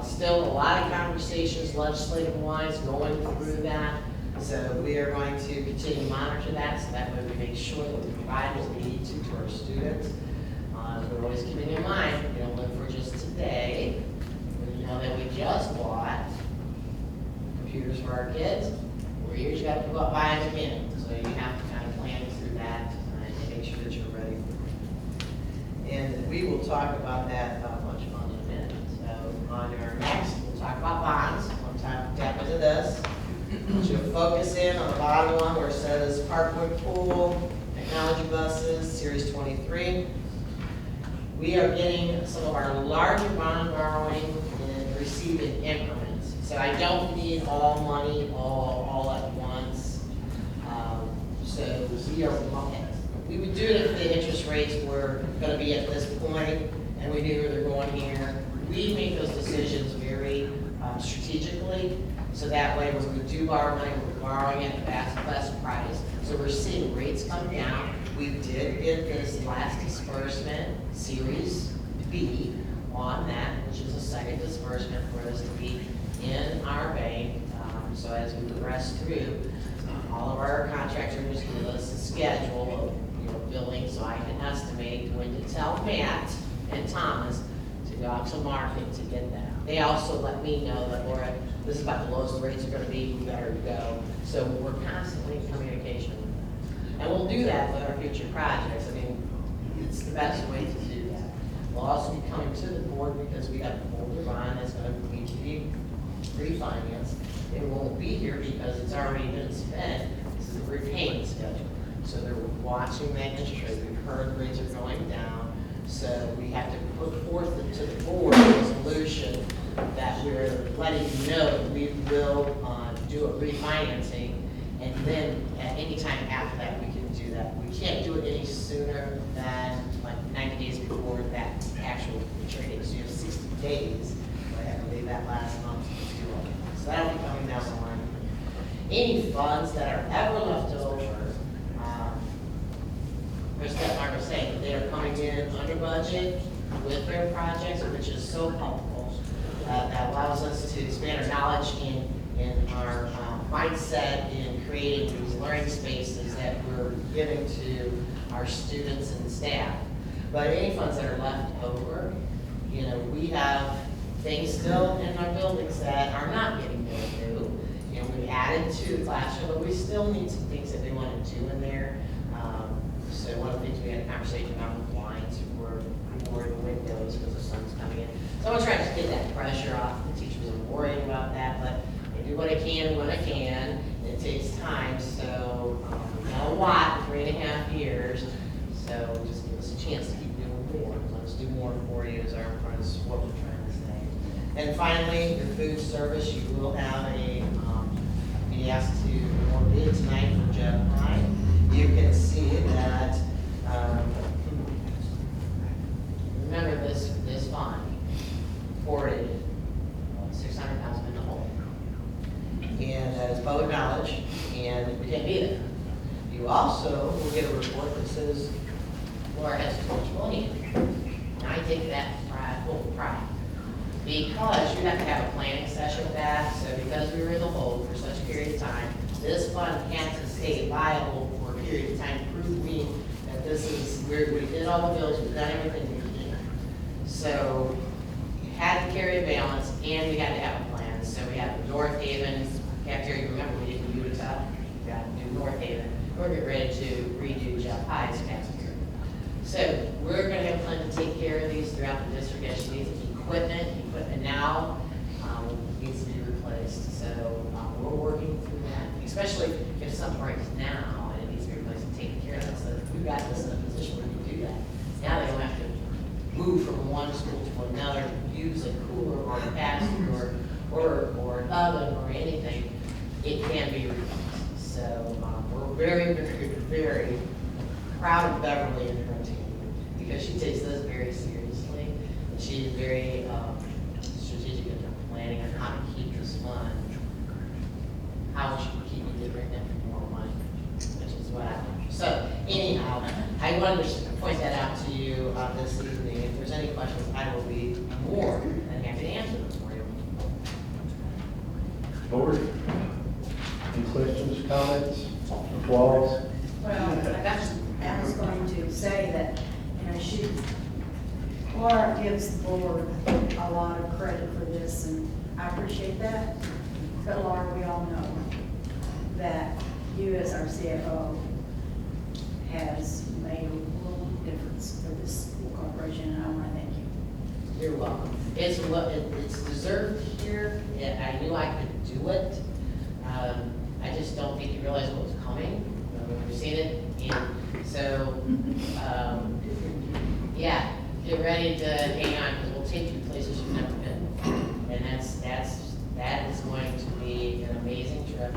Speaker 7: Still a lot of conversations legislative-wise going through that. So we are going to continue to monitor that so that way we make sure that we provide what we need to our students. We're always keeping in mind, we don't live for just today. We know that we just bought computers for our kids. We usually have to go out and buy them again. So you have to kind of plan through that and make sure that you're ready for it. And we will talk about that much fun in a minute. So on our next, we'll talk about bonds. One time tap into this. You'll focus in on the bottom one where it says Parkwood Pool, Technology Buses, Series 23. We are getting some of our larger bond borrowing and receiving increments. So I don't need all money all at once. So we would do it if the interest rates were going to be at this point and we knew they're going here. We make those decisions very strategically. So that way, when we do borrow money, we're borrowing at the best price. So we're seeing rates come down. We did get this last disbursement, Series B, on that, which is a second disbursement for us to be in our bank. So as we progress through, all of our contractors give us a schedule of billing, so I can estimate when to tell Matt and Thomas to go out to market to get that. They also let me know that, Laura, this is about the lowest the rates are going to be, we better go. So we're constantly in communication with them. And we'll do that with our future projects. I mean, it's the best way to do that. We'll also be coming to the board because we have an older bond that's going to need to be refinanced. It won't be here because it's already been spent. This is a repayment schedule. So they're watching that interest rate. We've heard rates are going down. So we have to put forth to the board a resolution that we're letting you know that we will do a refinancing, and then at any time after that we can do that. We can't do it any sooner than like 90 days before that actual maturity. So you have 60 days. I believe that last month to do all that. So that'll be coming down the line. Any funds that are ever left over, as Mark was saying, they are coming in under budget with their projects, which is so helpful. That allows us to expand our knowledge in our mindset in creating these learning spaces that we're giving to our students and staff. But any funds that are left over, we have things still in our buildings that are not getting billed new. We added to the classroom, but we still need some things that we want to do in there. So one of the things we had a conversation about with blinds were more the windows because the sun's coming in. So I'm trying to get that pressure off. The teachers are worried about that, but I do what I can when I can. It takes time, so not a lot, 3.5 years. So just give us a chance to keep doing more. Let us do more for you is what we're trying to say. And finally, your food service, you will have be asked to more bid tonight for Jeff Pine. You can see that, remember this fund, forwarded $600,000 in the hole. And that is public knowledge, and we can't be there. You also will get a report that says, Laura has too much money. And I take that full pride. Because you have to have a planning session with that, so because we were in the hole for such a period of time, this fund has to stay viable for a period of time, proving that this is, we did all the bills, we've done everything we can. So, we had to carry a balance, and we had to have a plan. So we have the North Haven cafeteria, remember, we did Utah, we got to do North Haven. We're getting ready to redo Jeff High's cafeteria. So, we're gonna have a plan to take care of these throughout the district as she needs equipment now, needs to be replaced. So, we're working through that, especially if something breaks now and it needs to be replaced and taken care of. So we've got this in a position where we can do that. Now they don't have to move from one school to another, use a cooler or a basket or an oven or anything. It can be replaced. So we're very, very, very proud of Beverly and her team because she takes this very seriously and she's very strategic in her planning on how to keep this fun. How she can keep you different and more money, which is what I want. So anyhow, I wanted to point that out to you this evening. If there's any questions, I will be more than happy to answer them for you.
Speaker 1: Board, any questions, comments, applause?
Speaker 13: Well, I was going to say that, Laura gives the board a lot of credit for this, and I appreciate that. But Laura, we all know that you as our CFO has made a little difference for this school corporation, and I want to thank you.
Speaker 7: You're welcome. It's deserved here. I knew I could do it. I just don't think you realize what was coming when you've seen it. And so, yeah, get ready to hang on because we'll take you places you've never been. And that is going to be an amazing trip.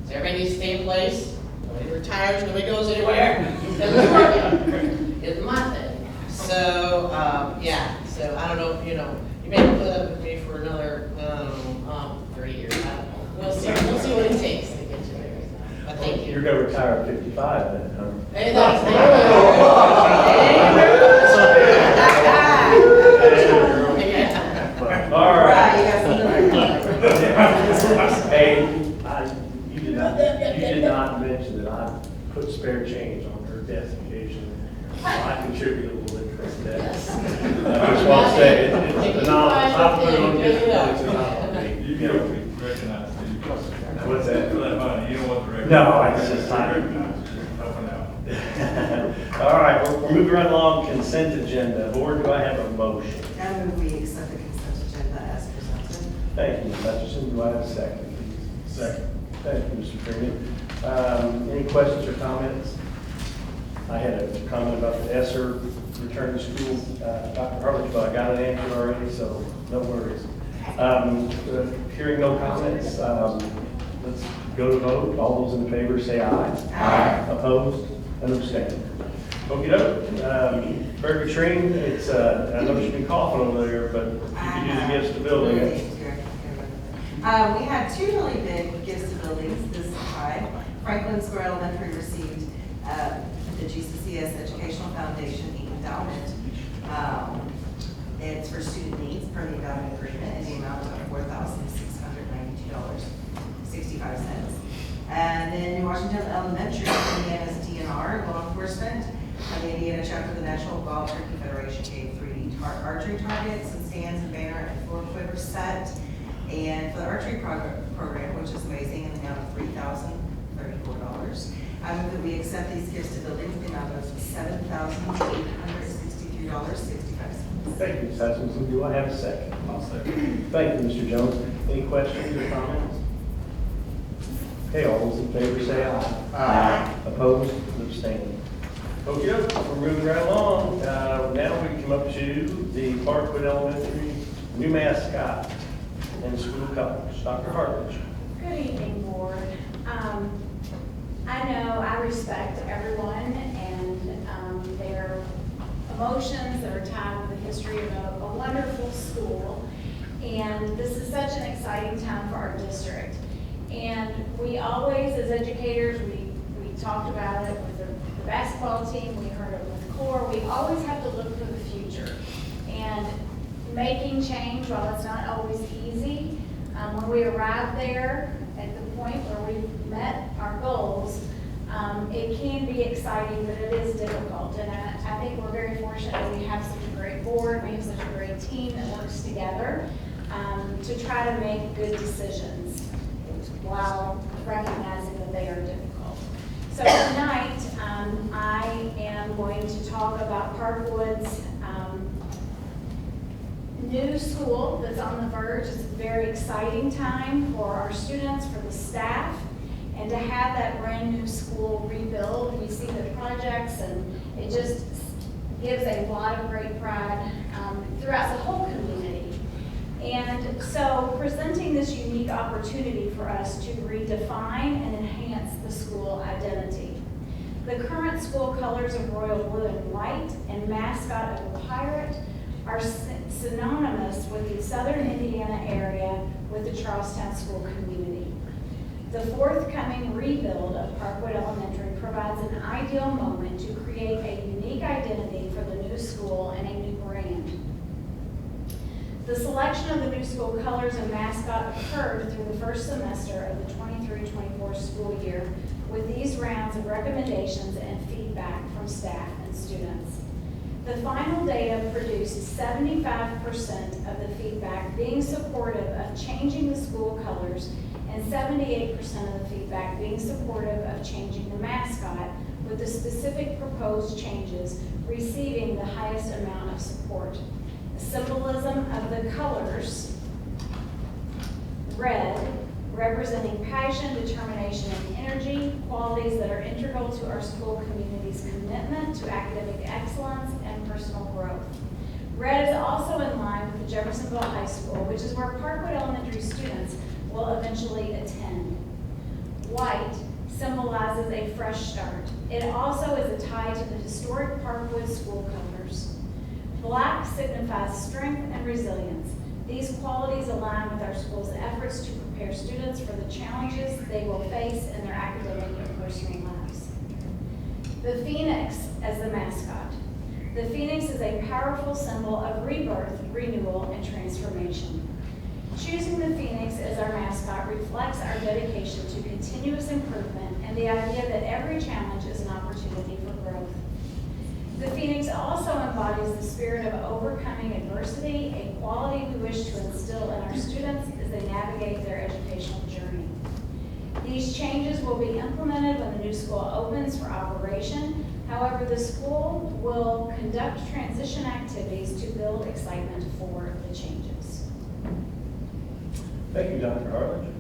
Speaker 7: So everybody needs to stay in place. Nobody retires, nobody goes anywhere. Because it's working. It's my thing. So, yeah, so I don't know, you may put up with me for another, 30 years. I don't know. We'll see what it takes to get you there. But thank you.
Speaker 1: You're gonna retire at 55 then, huh?
Speaker 7: Hey, that's
Speaker 1: All right.
Speaker 13: Right,
Speaker 1: Hey, you did not mention that I put spare change on her desk occasionally. I contribute a little interest to that.
Speaker 7: Yes.
Speaker 1: I just want to say, it's a novelty. I put it on this, it's a novelty.
Speaker 8: You get recognized.
Speaker 1: What's that?
Speaker 8: For that money, you don't want the recognize.
Speaker 1: No, it's just time.
Speaker 8: Helping out.
Speaker 1: All right, we're moving right along, consent agenda. Board, do I have a motion?
Speaker 5: I move we accept the consent agenda as presented.
Speaker 1: Thank you, Ms. Hutchison. Do I have a second, please? Second. Thank you, Mr. Freeman. Any questions or comments? I had a comment about the ESSER return to school, Dr. Hartley, but I got it answered already, so no worries. Hearing no comments, let's go to vote. All those in favor say aye. Aye. Opposed and abstained. Okey-doke. Very Katrine, it's, I know she's been coughing over there, but you can do the gifts to building it.
Speaker 14: We had two really big gifts to buildings this time. Franklin Square Elementary received the GCCS Educational Foundation endowment. It's for student needs per the endowment agreement in the amount of $4,692.65. And then New Washington Elementary, Indiana's DNR, law enforcement, the Indiana chapter of the National Golf Turkey Federation gave 3D archery targets and stands and banner and floor quiver set. And for the archery program, which is amazing, in the amount of $3,034. I move that we accept these gifts to buildings in the amount of $7,863.65.
Speaker 1: Thank you, Ms. Hutchinson. Do I have a second? I'll second. Thank you, Mr. Jones. Any questions or comments? Okay, all those in favor say aye. Aye. Opposed and abstaining. Okay, we're moving right along. Now we come up to the Parkwood Elementary new mascot and school colors. Dr. Hartledge.
Speaker 6: Good evening, board. I know I respect everyone and their emotions that are tied with the history of a wonderful school. And this is such an exciting time for our district. And we always, as educators, we talked about it with the basketball team, we heard it with CORE, we always have to look for the future. And making change, while it's not always easy, when we arrive there at the point where we've met our goals,
Speaker 15: It can be exciting, but it is difficult. And I think we're very fortunate that we have such a great board, we have such a great team that works together to try to make good decisions while recognizing that they are difficult. So tonight, I am going to talk about Parkwood's new school that's on the verge. It's a very exciting time for our students, for the staff, and to have that brand new school rebuild. We see the projects, and it just gives a lot of great pride throughout the whole community. And so presenting this unique opportunity for us to redefine and enhance the school identity. The current school colors of royal blue and white and mascot of a pirate are synonymous with the southern Indiana area with the Charlestown school community. The forthcoming rebuild of Parkwood Elementary provides an ideal moment to create a unique identity for the new school and a new brand. The selection of the new school colors and mascot occurred through the first semester of the 23-24 school year with these rounds of recommendations and feedback from staff and students. The final data produced 75% of the feedback being supportive of changing the school colors and 78% of the feedback being supportive of changing the mascot, with the specific proposed changes receiving the highest amount of support. The symbolism of the colors, red, representing passion, determination, and energy, qualities that are integral to our school community's commitment to academic excellence and personal growth. Red is also in line with the Jeffersonville High School, which is where Parkwood Elementary students will eventually attend. White symbolizes a fresh start. It also is a tie to the historic Parkwood school colors. Black signifies strength and resilience. These qualities align with our school's efforts to prepare students for the challenges they will face in their academic and personal lives. The phoenix as the mascot. The phoenix is a powerful symbol of rebirth, renewal, and transformation. Choosing the phoenix as our mascot reflects our dedication to continuous improvement and the idea that every challenge is an opportunity for growth. The phoenix also embodies the spirit of overcoming adversity, a quality we wish to instill in our students as they navigate their educational journey. These changes will be implemented when the new school opens for operation. However, the school will conduct transition activities to build excitement for the changes.
Speaker 1: Thank you, Dr. Harlan.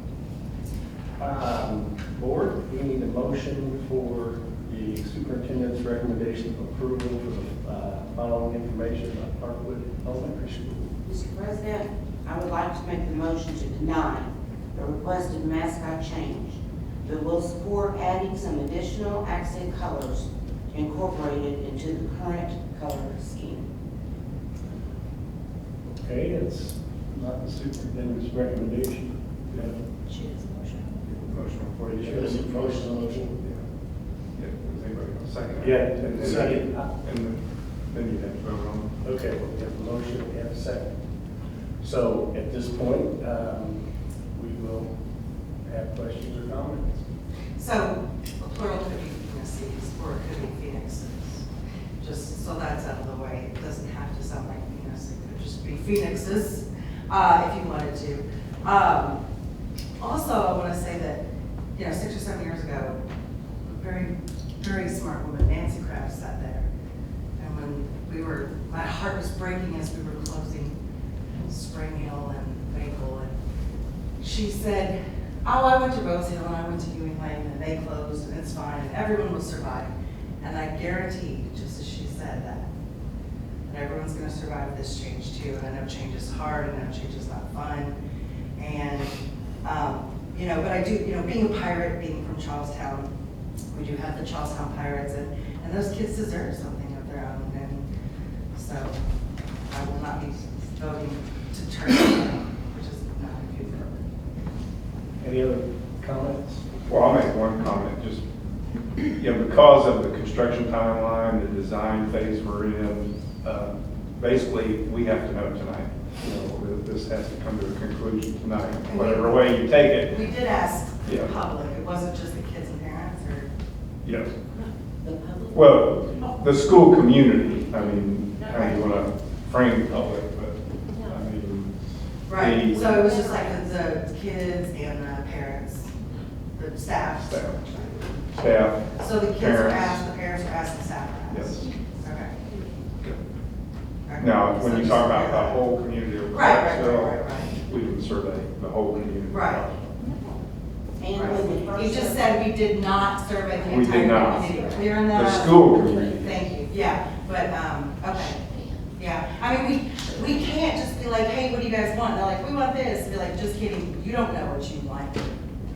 Speaker 1: Board, we need a motion for the superintendent's recommendation of approval for the following information about Parkwood Elementary School.
Speaker 5: Mr. President, I would like to make the motion to deny the requested mascot change, but will support adding some additional accent colors incorporated into the current color scheme.
Speaker 1: Okay, it's not the superintendent's recommendation.
Speaker 15: She has a motion.
Speaker 8: Motion for you.
Speaker 1: She has a motion.
Speaker 8: Yeah, is anybody going to second it?
Speaker 1: Yeah, second.
Speaker 8: And then you have to vote on it.
Speaker 1: Okay, we have a motion, we have a second. So at this point, we will have questions or comments.
Speaker 14: So, plural could be phoenixes or it could be phoenixes. Just so that's out of the way. It doesn't have to sound like phoenix. It could just be phoenixes if you wanted to. Also, I want to say that, 6 or 7 years ago, a very, very smart woman, Nancy Kraft, sat there. And when my heart was breaking as we were closing Spring Hill and Maple, and she said, oh, I went to Rose Hill and I went to Ewing Lane and they closed and it's fine and everyone will survive. And I guarantee, just as she said that everyone's going to survive this change too. And I know change is hard and I know change is not fun. And, but I do, being a pirate, being from Charlestown, we do have the Charlestown Pirates and those kids deserve something of their own. And so I will not be voting to turn it down, which is not a good program.
Speaker 1: Any other comments?
Speaker 8: Well, I'll make one comment, just, because of the construction timeline, the design phase we're in, basically, we have to know tonight. This has to come to a conclusion tonight, whatever way you take it.
Speaker 14: We did ask the
Speaker 8: Yeah.
Speaker 14: public, it wasn't just the kids and parents, or?
Speaker 8: Yes.
Speaker 5: The public?
Speaker 8: Well, the school community, I mean, how do you want to frame the public, but, I mean.
Speaker 14: Right,
Speaker 8: the-
Speaker 14: so it was just like the kids and the parents, the staff.
Speaker 8: Staff.
Speaker 14: So the kids are
Speaker 8: parents.
Speaker 14: asked, the parents are asked, the staff are asked.
Speaker 8: Yes.
Speaker 14: Okay. Okay.
Speaker 8: Now,
Speaker 14: So
Speaker 8: when you
Speaker 14: just-
Speaker 8: talk about the whole community of
Speaker 14: Right.
Speaker 8: Clarksville, we would survey the whole community.
Speaker 14: Right.
Speaker 5: And when the
Speaker 14: You
Speaker 5: first.
Speaker 14: just said we did not survey the
Speaker 8: We did
Speaker 14: entire
Speaker 8: not.
Speaker 14: community, clear on that?
Speaker 8: The school community.
Speaker 14: Thank you, yeah, but, okay, yeah, I mean, we can't just be like, hey, what do you guys want? And they're like, we want this, and be like, just kidding, you don't know what you want,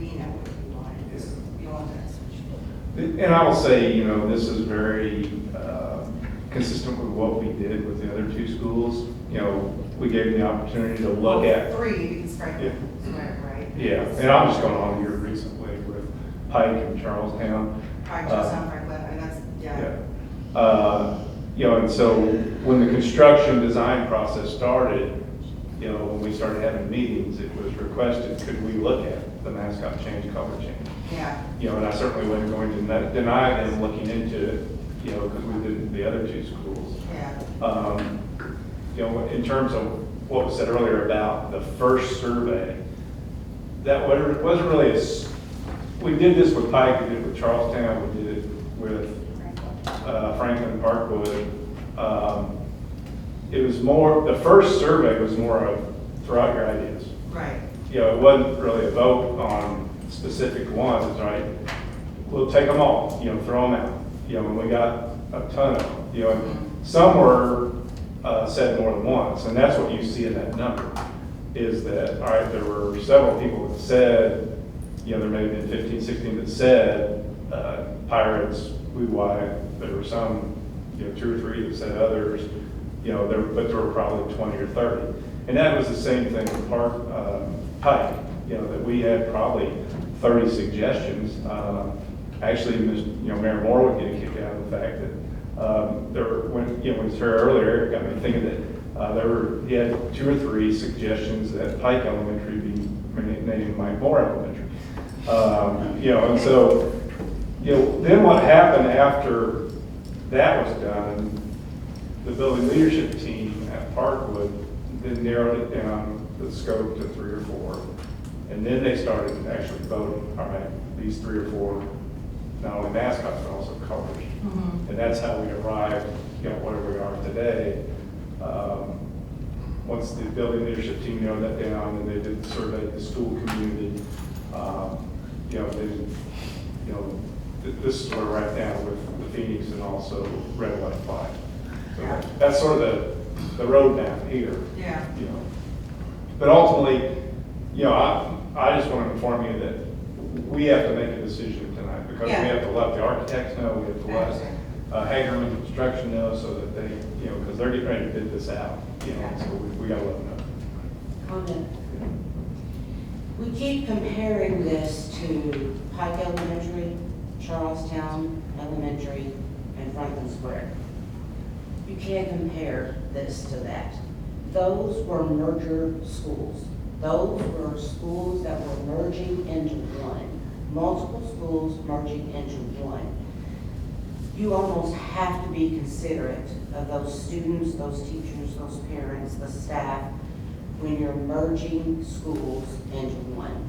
Speaker 14: we know what you want, you want this.
Speaker 8: And I will say, you know, this is very consistent with what we did with the other two schools. You know, we gave them the opportunity to look at.
Speaker 14: Three, it's Franklin, right?
Speaker 8: Yeah, and I'm just going on here recently with Pike and Charlestown.
Speaker 14: Right, Charlestown, Franklin, and that's, yeah.
Speaker 8: You know, and so when the construction design process started, you know, when we started having meetings, it was requested, could we look at the mascot change, color change?
Speaker 14: Yeah.
Speaker 8: You know, and I certainly wasn't going to deny them looking into it, you know, because we did the other two schools.
Speaker 14: Yeah.
Speaker 8: You know, in terms of what was said earlier about the first survey, that wasn't really we did this with Pike, we did it with Charlestown, we did it with Franklin Parkwood. It was more, the first survey was more of throw out your ideas.
Speaker 14: Right.
Speaker 8: You know, it wasn't really a vote on specific ones, it's right, we'll take them all, you know, throw them out. You know, and we got a ton of them, you know, and some were said more than once, and that's what you see in that number, is that, all right, there were several people that said, you know, there may have been 15, 16 that said pirates, blue, white, there were some, you know, 2 or 3 that said others, you know, but there were probably 20 or 30. And that was the same thing with Pike, you know, that we had probably 30 suggestions. Actually, you know, Mayor Moore would get a kick out of the fact that there were, when he was here earlier, it got me thinking that he had 2 or 3 suggestions that Pike Elementary be named Mike Moore Elementary. You know, and so, you know, then what happened after that was done, the building leadership team at Parkwood then narrowed it down, the scope to 3 or 4. And then they started actually voting, all right, these 3 or 4, not only mascots, but also colors.
Speaker 14: Mm-hmm.
Speaker 8: And that's how we arrived, you know, where we are today. Once the building leadership team narrowed that down and they did survey the school community, you know, then, you know, this is where we're at now with the Phoenix and also red, white, flag. So that's sort of the roadmap here.
Speaker 14: Yeah.
Speaker 8: You know, but ultimately, you know, I just want to inform you that we have to make a decision tonight because we have to let the architects know, we have to let Hagerman Construction know so that they, you know, because they're getting ready to bid this out, you know, so we got to let them know.
Speaker 5: Comment. We keep comparing this to Pike Elementary, Charlestown Elementary, and Franklin Square. You can't compare this to that. Those were merger schools. Those were schools that were merging into one. Multiple schools merging into one. You almost have to be considerate of those students, those teachers, those parents, the staff, when you're merging schools into one.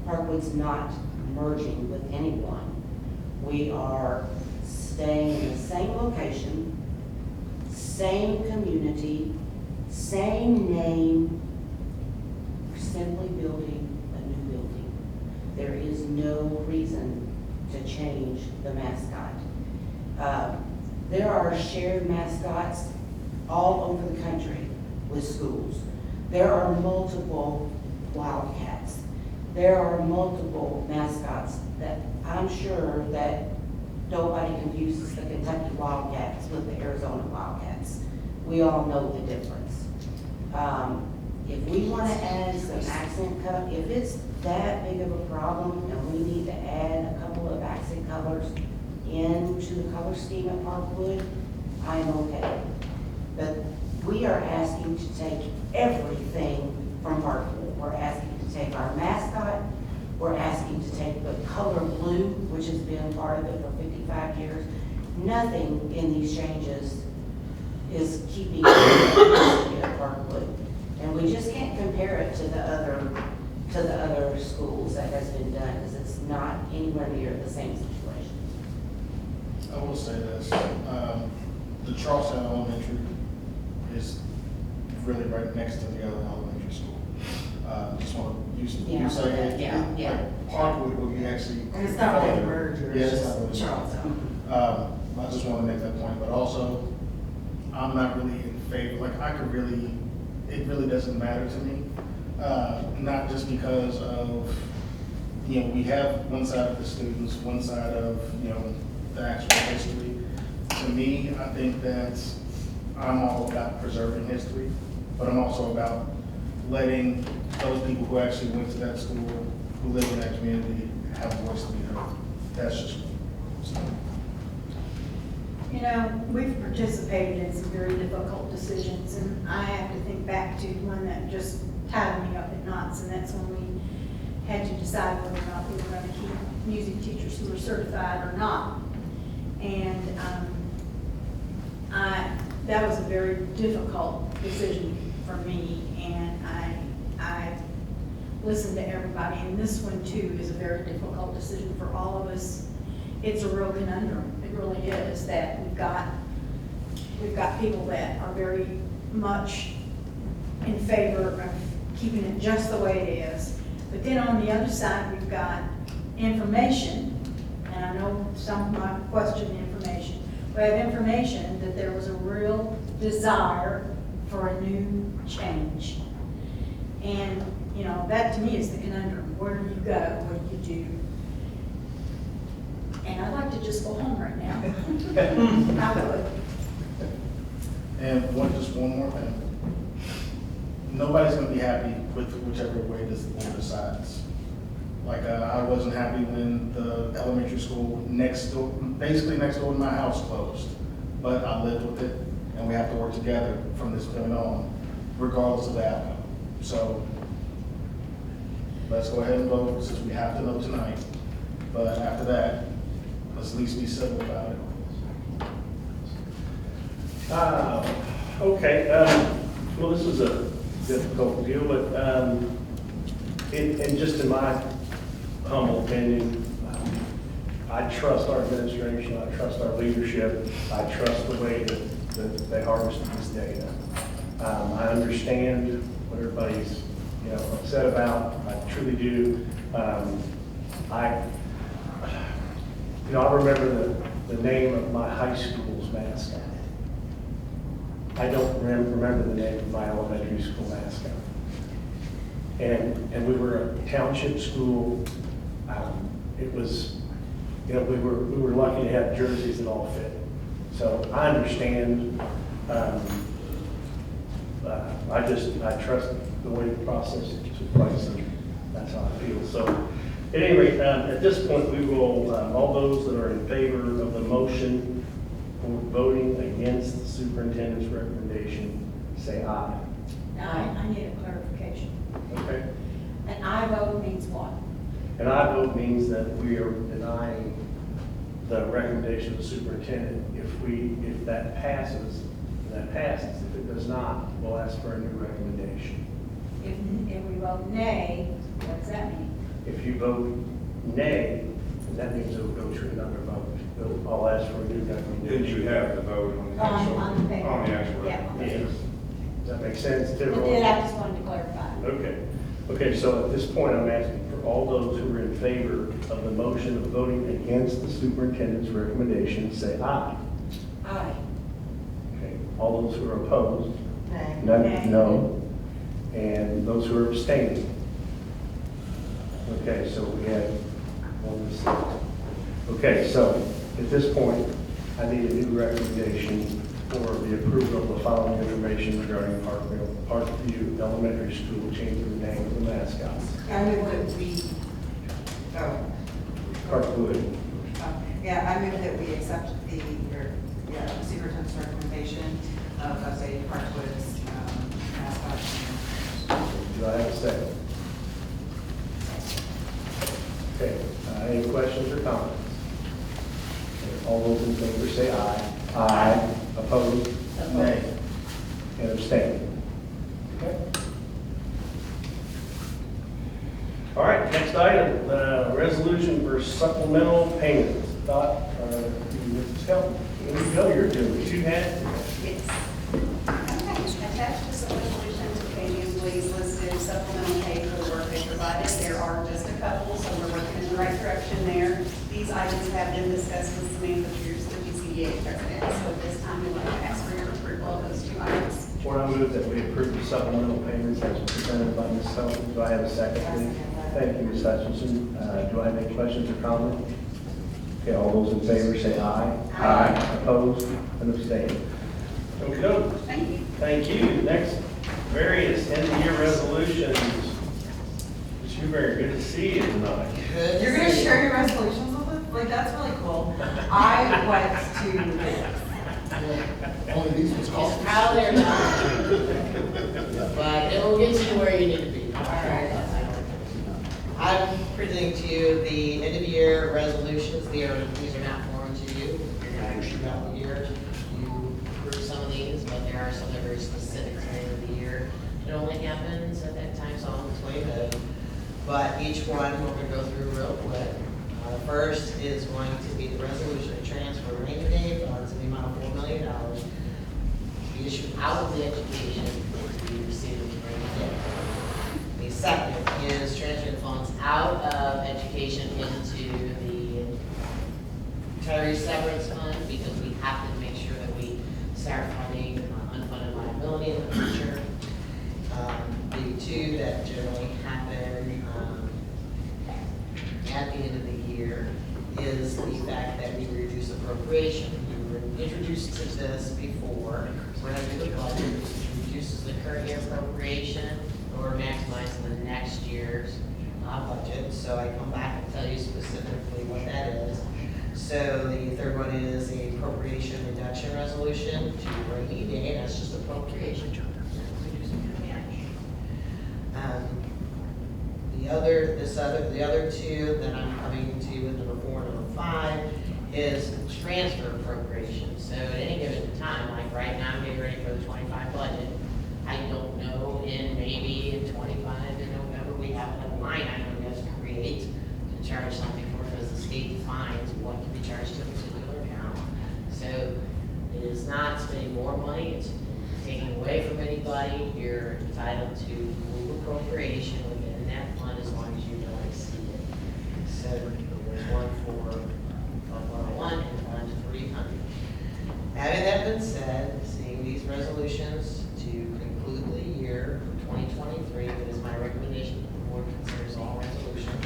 Speaker 5: Parkwood's not merging with anyone. We are staying in the same location, same community, same name. We're simply building a new building. There is no reason to change the mascot. There are shared mascots all over the country with schools. There are multiple Wildcats. There are multiple mascots that I'm sure that nobody confuses the Kentucky Wildcats with the Arizona Wildcats. We all know the difference. If we want to add some accent color, if it's that big of a problem and we need to add a couple of accent colors into the color scheme at Parkwood, I'm okay. But we are asking to take everything from Parkwood. We're asking to take our mascot, we're asking to take the color blue been part of it for 55 years. Nothing in these changes is keeping it at Parkwood. And we just can't compare it to the other schools that has been done, because it's not anywhere near the same situation.
Speaker 12: I will say this, the Charleston Elementary is really right next to the other elementary school. Just want to use,
Speaker 5: Yeah,
Speaker 12: you say,
Speaker 5: yeah.
Speaker 12: like Parkwood will be actually.
Speaker 14: And it's not really a merger,
Speaker 12: Yeah,
Speaker 14: it's
Speaker 12: it's
Speaker 14: just
Speaker 12: not really.
Speaker 14: Charleston.
Speaker 12: I just want to make that point, but also, I'm not really in favor, like, it really doesn't matter to me. Not just because of, we have one side of the students, one side of, the actual history. To me, I think that I'm all about preserving history, but I'm also about letting those people who actually went to that school, who live in that community, have a voice to be heard. That's just me. So.
Speaker 13: We've participated in some very difficult decisions, and I have to think back to one that just tied me up at knots, and that's when we had to decide whether or not we were going to keep music teachers who were certified or not. And that was a very difficult decision for me, and I listened to everybody, and this one too is a very difficult decision for all of us. It's a real conundrum. It really is, that we've got people that are very much in favor of keeping it just the way it is. But then on the other side, we've got information, and I know some might question the information. We have information that there was a real desire for a new change. And, that to me is the conundrum. Where do you go? What do you do? And I'd like to just go home right now. I would.
Speaker 12: And just one more thing. Nobody's gonna be happy with whichever way this board decides. Like, I wasn't happy when the elementary school basically next door to my house closed. But I lived with it, and we have to work together from this point on, regardless of the outcome. So, let's go ahead and vote, since we have to know tonight. But after that, let's at least be civil about it.
Speaker 1: Okay, well, this is a difficult deal, but and just in my humble opinion, I trust our administration, I trust our leadership, I trust the way that they harvest this data. I understand what everybody's upset about. I truly do. I remember the name of my high school's mascot. I don't remember the name of my elementary school mascot. And we were a township school. It was, we were lucky to have jerseys that all fit. So I understand. I trust the way the process took place, and that's how I feel. So at any rate, at this point, we will, all those that are in favor of the motion for voting against the superintendent's recommendation, say aye.
Speaker 13: I need a clarification.
Speaker 1: Okay?
Speaker 13: An aye vote means what?
Speaker 1: An aye vote means that we are denying the recommendation of the superintendent. If that passes, that passes. If it does not, we'll ask for a new recommendation.
Speaker 13: If we vote nay, what does that mean?
Speaker 1: If you vote nay, that means it will go to another vote. I'll ask for a new recommendation.
Speaker 8: Then you have to vote on the
Speaker 13: On the paper.
Speaker 8: actual
Speaker 13: Yeah.
Speaker 8: recommendation.
Speaker 1: Does that make sense to
Speaker 13: But
Speaker 1: everyone?
Speaker 13: then I just wanted to clarify.
Speaker 1: Okay, so at this point, I'm asking for all those who are in favor of the motion of voting against the superintendent's recommendation, say aye.
Speaker 13: Aye.
Speaker 1: Okay, all those who are opposed?
Speaker 14: Nay.
Speaker 1: None?
Speaker 13: Nay.
Speaker 1: No. And those who are abstaining? Okay, so we have 1 to 6. Okay, so at this point, I need a new recommendation for the approval of the following information regarding Parkview Elementary School changing the name of the mascot.
Speaker 14: I move that we,
Speaker 1: Parkwood.
Speaker 14: I move that we accept the superintendent's recommendation of say Parkwood's mascot.
Speaker 1: Do I have a second? Okay, any questions or comments? All those in favor say aye. Aye. Opposed? Nay. And abstain. Okay. All right, next item, resolution for supplemental payments. Dot, Mrs. Kelton, here you go, you're doing what you had.
Speaker 13: Yes. Attached to the resolution to pay the employees listed supplemental pay for the work they provided. There are just a couple, so we're working in the right direction there. These items have been discussed with Samantha Pierce, the GCCS president. So at this time, we'd like to ask for your approval of those two items.
Speaker 1: Before I move that we approve the supplemental payments as presented by Ms. Kelton, do I have a second, please? Thank you, Ms. Hutchinson. Do I have any questions or comments? Okay, all those in favor say aye. Aye. Opposed and abstained. Okay,
Speaker 13: Thank you.
Speaker 1: thank you. Next, various end-of-year resolutions. Ms. Huber, good to see you tonight.
Speaker 14: You're gonna share your resolutions with us? Like, that's really cool. I went to,
Speaker 12: Only these ones cost.
Speaker 7: It's probably or not. But it will get you where you need to be. All right. I'm presenting to you the end of year resolutions. These are not foreign to you. You're going throughout the year. You approve some of these, but there are some that are very specific to the end of the year. It only happens at that time, so on its way to. But each one we're going to go through real quick. The first is going to be the resolution to transfer rainy day funds in the amount of $4 million to be issued out of the education to be received in rainy day. The second is transferring funds out of education into the retiree severance fund because we have to make sure that we start funding unfunded liability in the future. The two that generally happen at the end of the year is the fact that we reduce appropriation. We were introduced to this before. We're going to do the budget, which reduces the current year appropriation or maximizing the next year's budget. So I come back and tell you specifically what that is. So the third one is the appropriation reduction resolution to rainy day. That's just appropriation. The other two that I'm coming to with number 4 and number 5 is transfer appropriation. So at any given time, like right now, I'm getting ready for the 25 budget. I don't know, maybe in 25 in November, we have a line item that's create to charge something for because the state defines what can be charged to a particular account. So it is not spending more money, it's taking away from anybody. You're entitled to move appropriation within that fund as long as you don't exceed it. So there's one for 101 and one to 300. Having that been said, seeing these resolutions to conclude the year for 2023, it is my recommendation that the board considers all resolutions.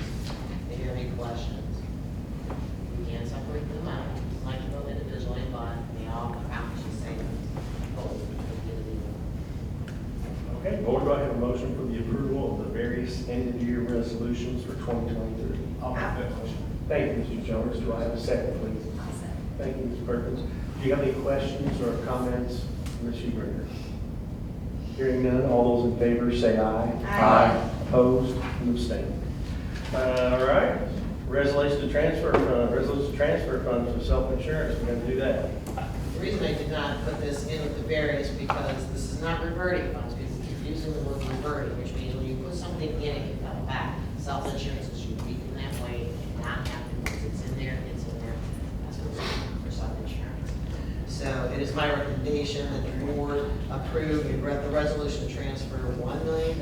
Speaker 7: If you have any questions, we can separate them out. I'd like to go individually, but they all come out to the same goal.
Speaker 1: Okay, board, do I have a motion for the approval of the various end-of-year resolutions for 2023?
Speaker 12: I'll make that motion.
Speaker 1: Thank you, Mr. Jones. Do I have a second, please? Thank you, Ms. Perkins. Do you have any questions or comments, Ms. Huber? Hearing none, all those in favor say aye.
Speaker 14: Aye.
Speaker 1: Opposed and abstained. All right, resolution to transfer funds for self-insurance. We're going to do that.
Speaker 7: The reason I did not put this in with the various because this is not reverting funds. People keep using the word reverting, which means when you put something in it, it comes back. Self-insurance is unique in that way and not happen once it's in there, it's in there. That's what it's for self-insurance. So it is my recommendation that the board approve the resolution to transfer $1 million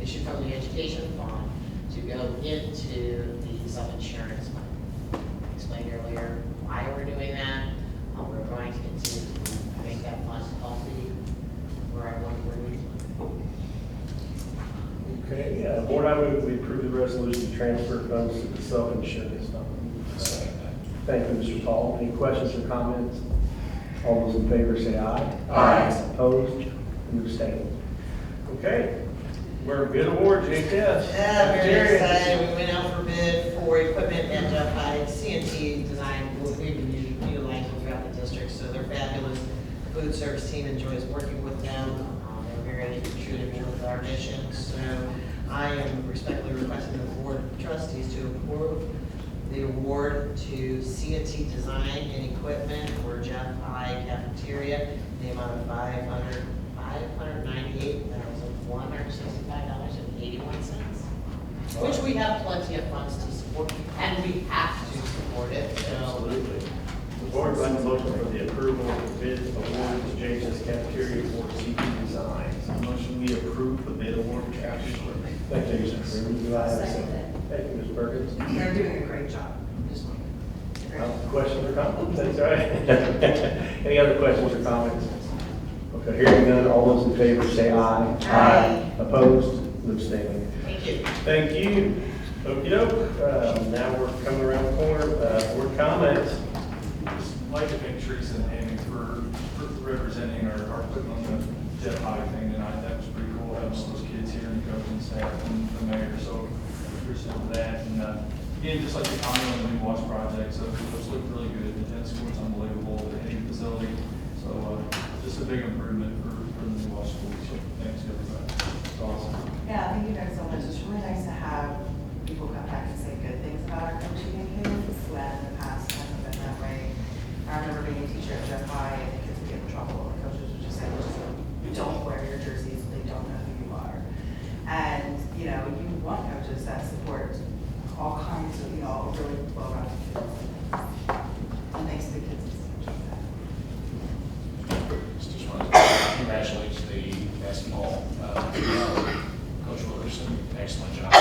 Speaker 7: issued from the education fund to go into the self-insurance fund. I explained earlier why we're doing that. We're going to continue to make that fund healthy where I want to bring it.
Speaker 1: Okay, board, I move we approve the resolution to transfer funds to the self-insurance fund. Thank you, Mr. Paul. Any questions or comments? All those in favor say aye.
Speaker 14: Aye.
Speaker 1: Opposed and abstained. Okay, we're bid award, JTS.
Speaker 7: Yeah, very excited. We went out for bid for equipment at Jeff Hyde. CNT Design, we've been utilizing throughout the district, so they're fabulous. The food service team enjoys working with them. They're very contributing with our mission. So I am respectfully requesting the board of trustees to approve the award to CNT Design and Equipment for Jeff High Cafeteria, in the amount of $598,165.81, which we have plenty of funds to support, and we have to support it, so.
Speaker 1: Absolutely. The board runs a motion for the approval of the bid award to JHS Cafeteria for CP Designs.
Speaker 12: Motion we approve the bid award for cafeteria equipment.
Speaker 1: Thank you, Mr. Freeman. Do I have a
Speaker 13: Second
Speaker 1: second?
Speaker 13: that.
Speaker 1: Thank you, Ms. Perkins.
Speaker 14: They're doing a great job. Just
Speaker 1: Questions or comments? That's all right. Any other questions or comments? Okay, hearing none, all those in favor say aye.
Speaker 14: Aye.
Speaker 1: Opposed? Abstaining.
Speaker 7: Thank you.
Speaker 1: Thank you. Okey-doke. Now we're coming around the corner. Board comments.
Speaker 16: I'd like to thank Teresa and Amy for representing or putting on the Jeff High thing tonight. That was pretty cool, having all those kids here and the coaching staff and the mayor, so appreciative of that. And again, just like the comment on the new wash project, so those look really good. The tennis court's unbelievable, the hitting facility, so just a big improvement for the new wash school. So thanks to everybody. It's awesome.
Speaker 14: Yeah, thank you guys so much. It's really nice to have people come back and say good things about our coaching and kids when in the past it hasn't been that way. I remember being a teacher at Jeff High and the kids would get in trouble and the coaches would just say, don't wear your jerseys, they don't know who you are. And, you know, you want coaches that support all kinds of, really well-rounded kids. And thanks to the kids.
Speaker 17: Just want to congratulate the basketball Coach Wilkerson. Excellent job.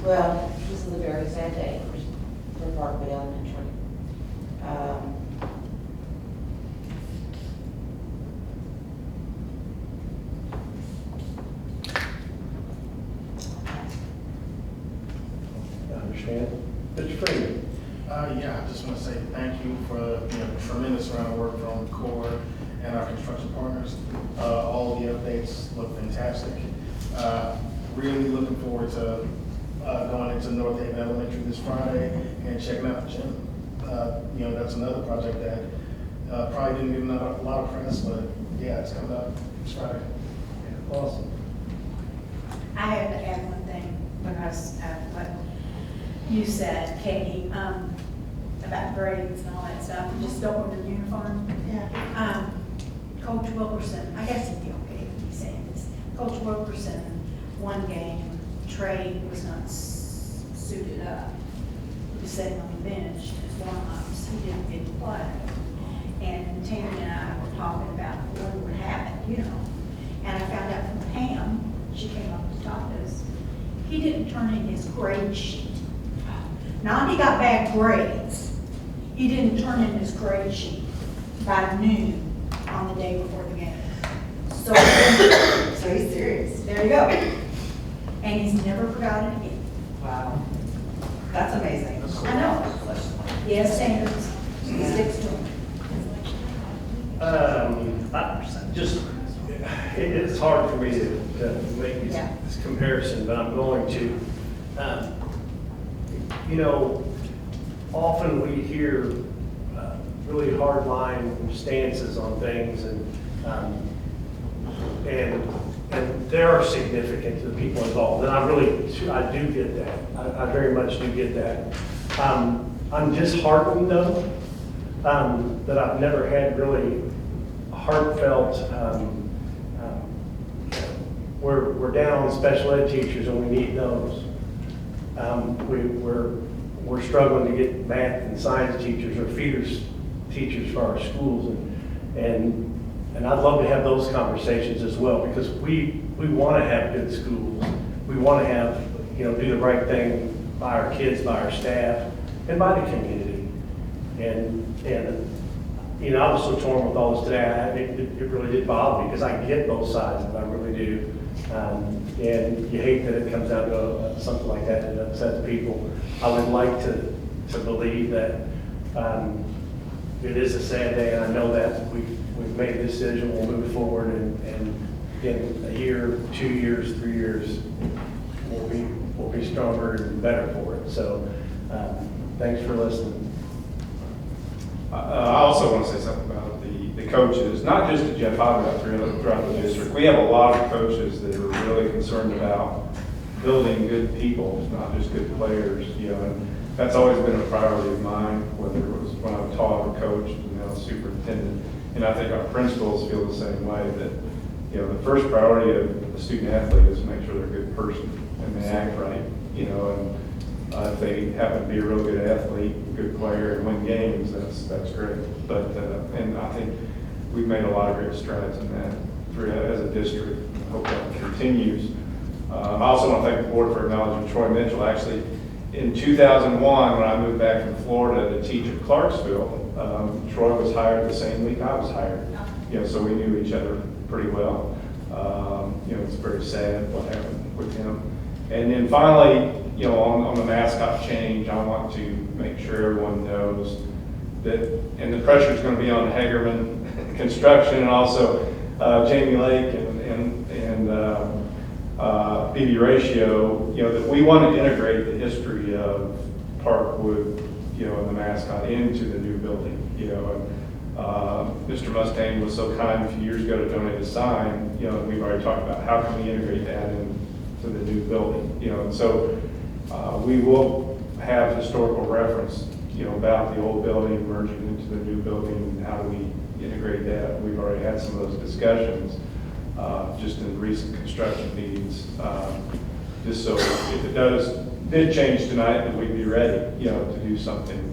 Speaker 5: Well, this is a very sad day for Parkwood Elementary.
Speaker 1: I understand. Mr. Freeman.
Speaker 12: Yeah, I just want to say thank you for the tremendous amount of work from CORE and our construction partners. All of the updates look fantastic. Really looking forward to going into North Haven Elementary this Friday and checking out the gym. That's another project that probably didn't get a lot of press, but yeah, it's coming up this Friday.
Speaker 1: Yeah, awesome.
Speaker 13: I have to add one thing because what you said, Katie, about grades and all that stuff, and just don't wear the uniform.
Speaker 14: Yeah.
Speaker 13: Coach Wilkerson, I guess it'd be okay if he saying this. Coach Wilkerson, one game, Trey was not suited up. He was sitting on the bench as warm-ups. He didn't get to play. And Tammy and I were talking about what would happen, And I found out from Pam, she came up to talk to us, he didn't turn in his grade sheet. Not he got bad grades. He didn't turn in his grade sheet by noon on the day before the game. So
Speaker 14: he's serious.
Speaker 13: There you go. And he's never forgot it again.
Speaker 14: Wow. That's amazing.
Speaker 13: I know. Yes, standards. He sticks to them.
Speaker 1: It's hard for me to make this comparison, but I'm going to. Often we hear really hard line stances on things, and they are significant to the people involved, and I do get that. I very much do get that. I'm disheartened though that I've never had really heartfelt. We're down on special ed teachers and we need those. We're struggling to get math and science teachers or feeders teachers for our schools, and I'd love to have those conversations as well, because we want to have good schools. We want to have, do the right thing by our kids, by our staff, and by the community. And I was so torn with all this today. It really did bother me, because I get both sides of it, I really do. And you hate that it comes down to something like that that upsets people. I would like to believe that it is a sad day, and I know that we've made a decision, we'll move forward, and in a year, 2 years, 3 years, we'll be stronger and better for it. So thanks for listening.
Speaker 8: I also want to say something about the coaches, not just at Jeff High, but throughout the district. We have a lot of coaches that are really concerned about building good people, not just good players, you know, and that's always been a priority of mine, whether it was when I taught or coached and now superintendent. And I think our principals feel the same way, that, you know, the first priority of a student athlete is to make sure they're a good person and they act right, you know, and if they happen to be a real good athlete, good player, and win games, that's great. But, and I think we've made a lot of great strides in that as a district. I hope that continues. I also want to thank the board for acknowledging Troy Mitchell. Actually, in 2001, when I moved back from Florida to teach at Clarksville, Troy was hired the same week I was hired. You know, so we knew each other pretty well. You know, it's very sad what happened with him. And then finally, you know, on the mascot change, I want to make sure everyone knows that, and the pressure is going to be on Hagerman Construction and also Jamie Lake and BB Ratio, you know, that we want to integrate the history of Parkwood, you know, and the mascot into the new building, you know. And Mr. Mustang was so kind a few years ago to donate a sign, you know, and we've already talked about how can we integrate that into the new building, you know. And so we will have historical reference, you know, about the old building merging into the new building and how do we integrate that. We've already had some of those discussions just in recent construction meetings, just so if it did change tonight, that we'd be ready, you know, to do something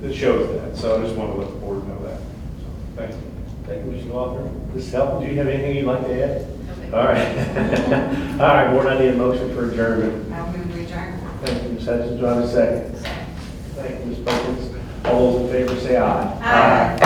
Speaker 8: that shows that. So I just want to let the board know that. So, thank you.
Speaker 2: Thank you, Mr. Walker. Ms. Helton, do you have anything you'd like to add? All right. All right, board, I need a motion for adjournment.
Speaker 14: I'll move to adjourn.
Speaker 2: Thank you, Ms. Hutchins. Do I have a second? Thank you, Ms. Perkins. All those in favor say aye.
Speaker 14: Aye.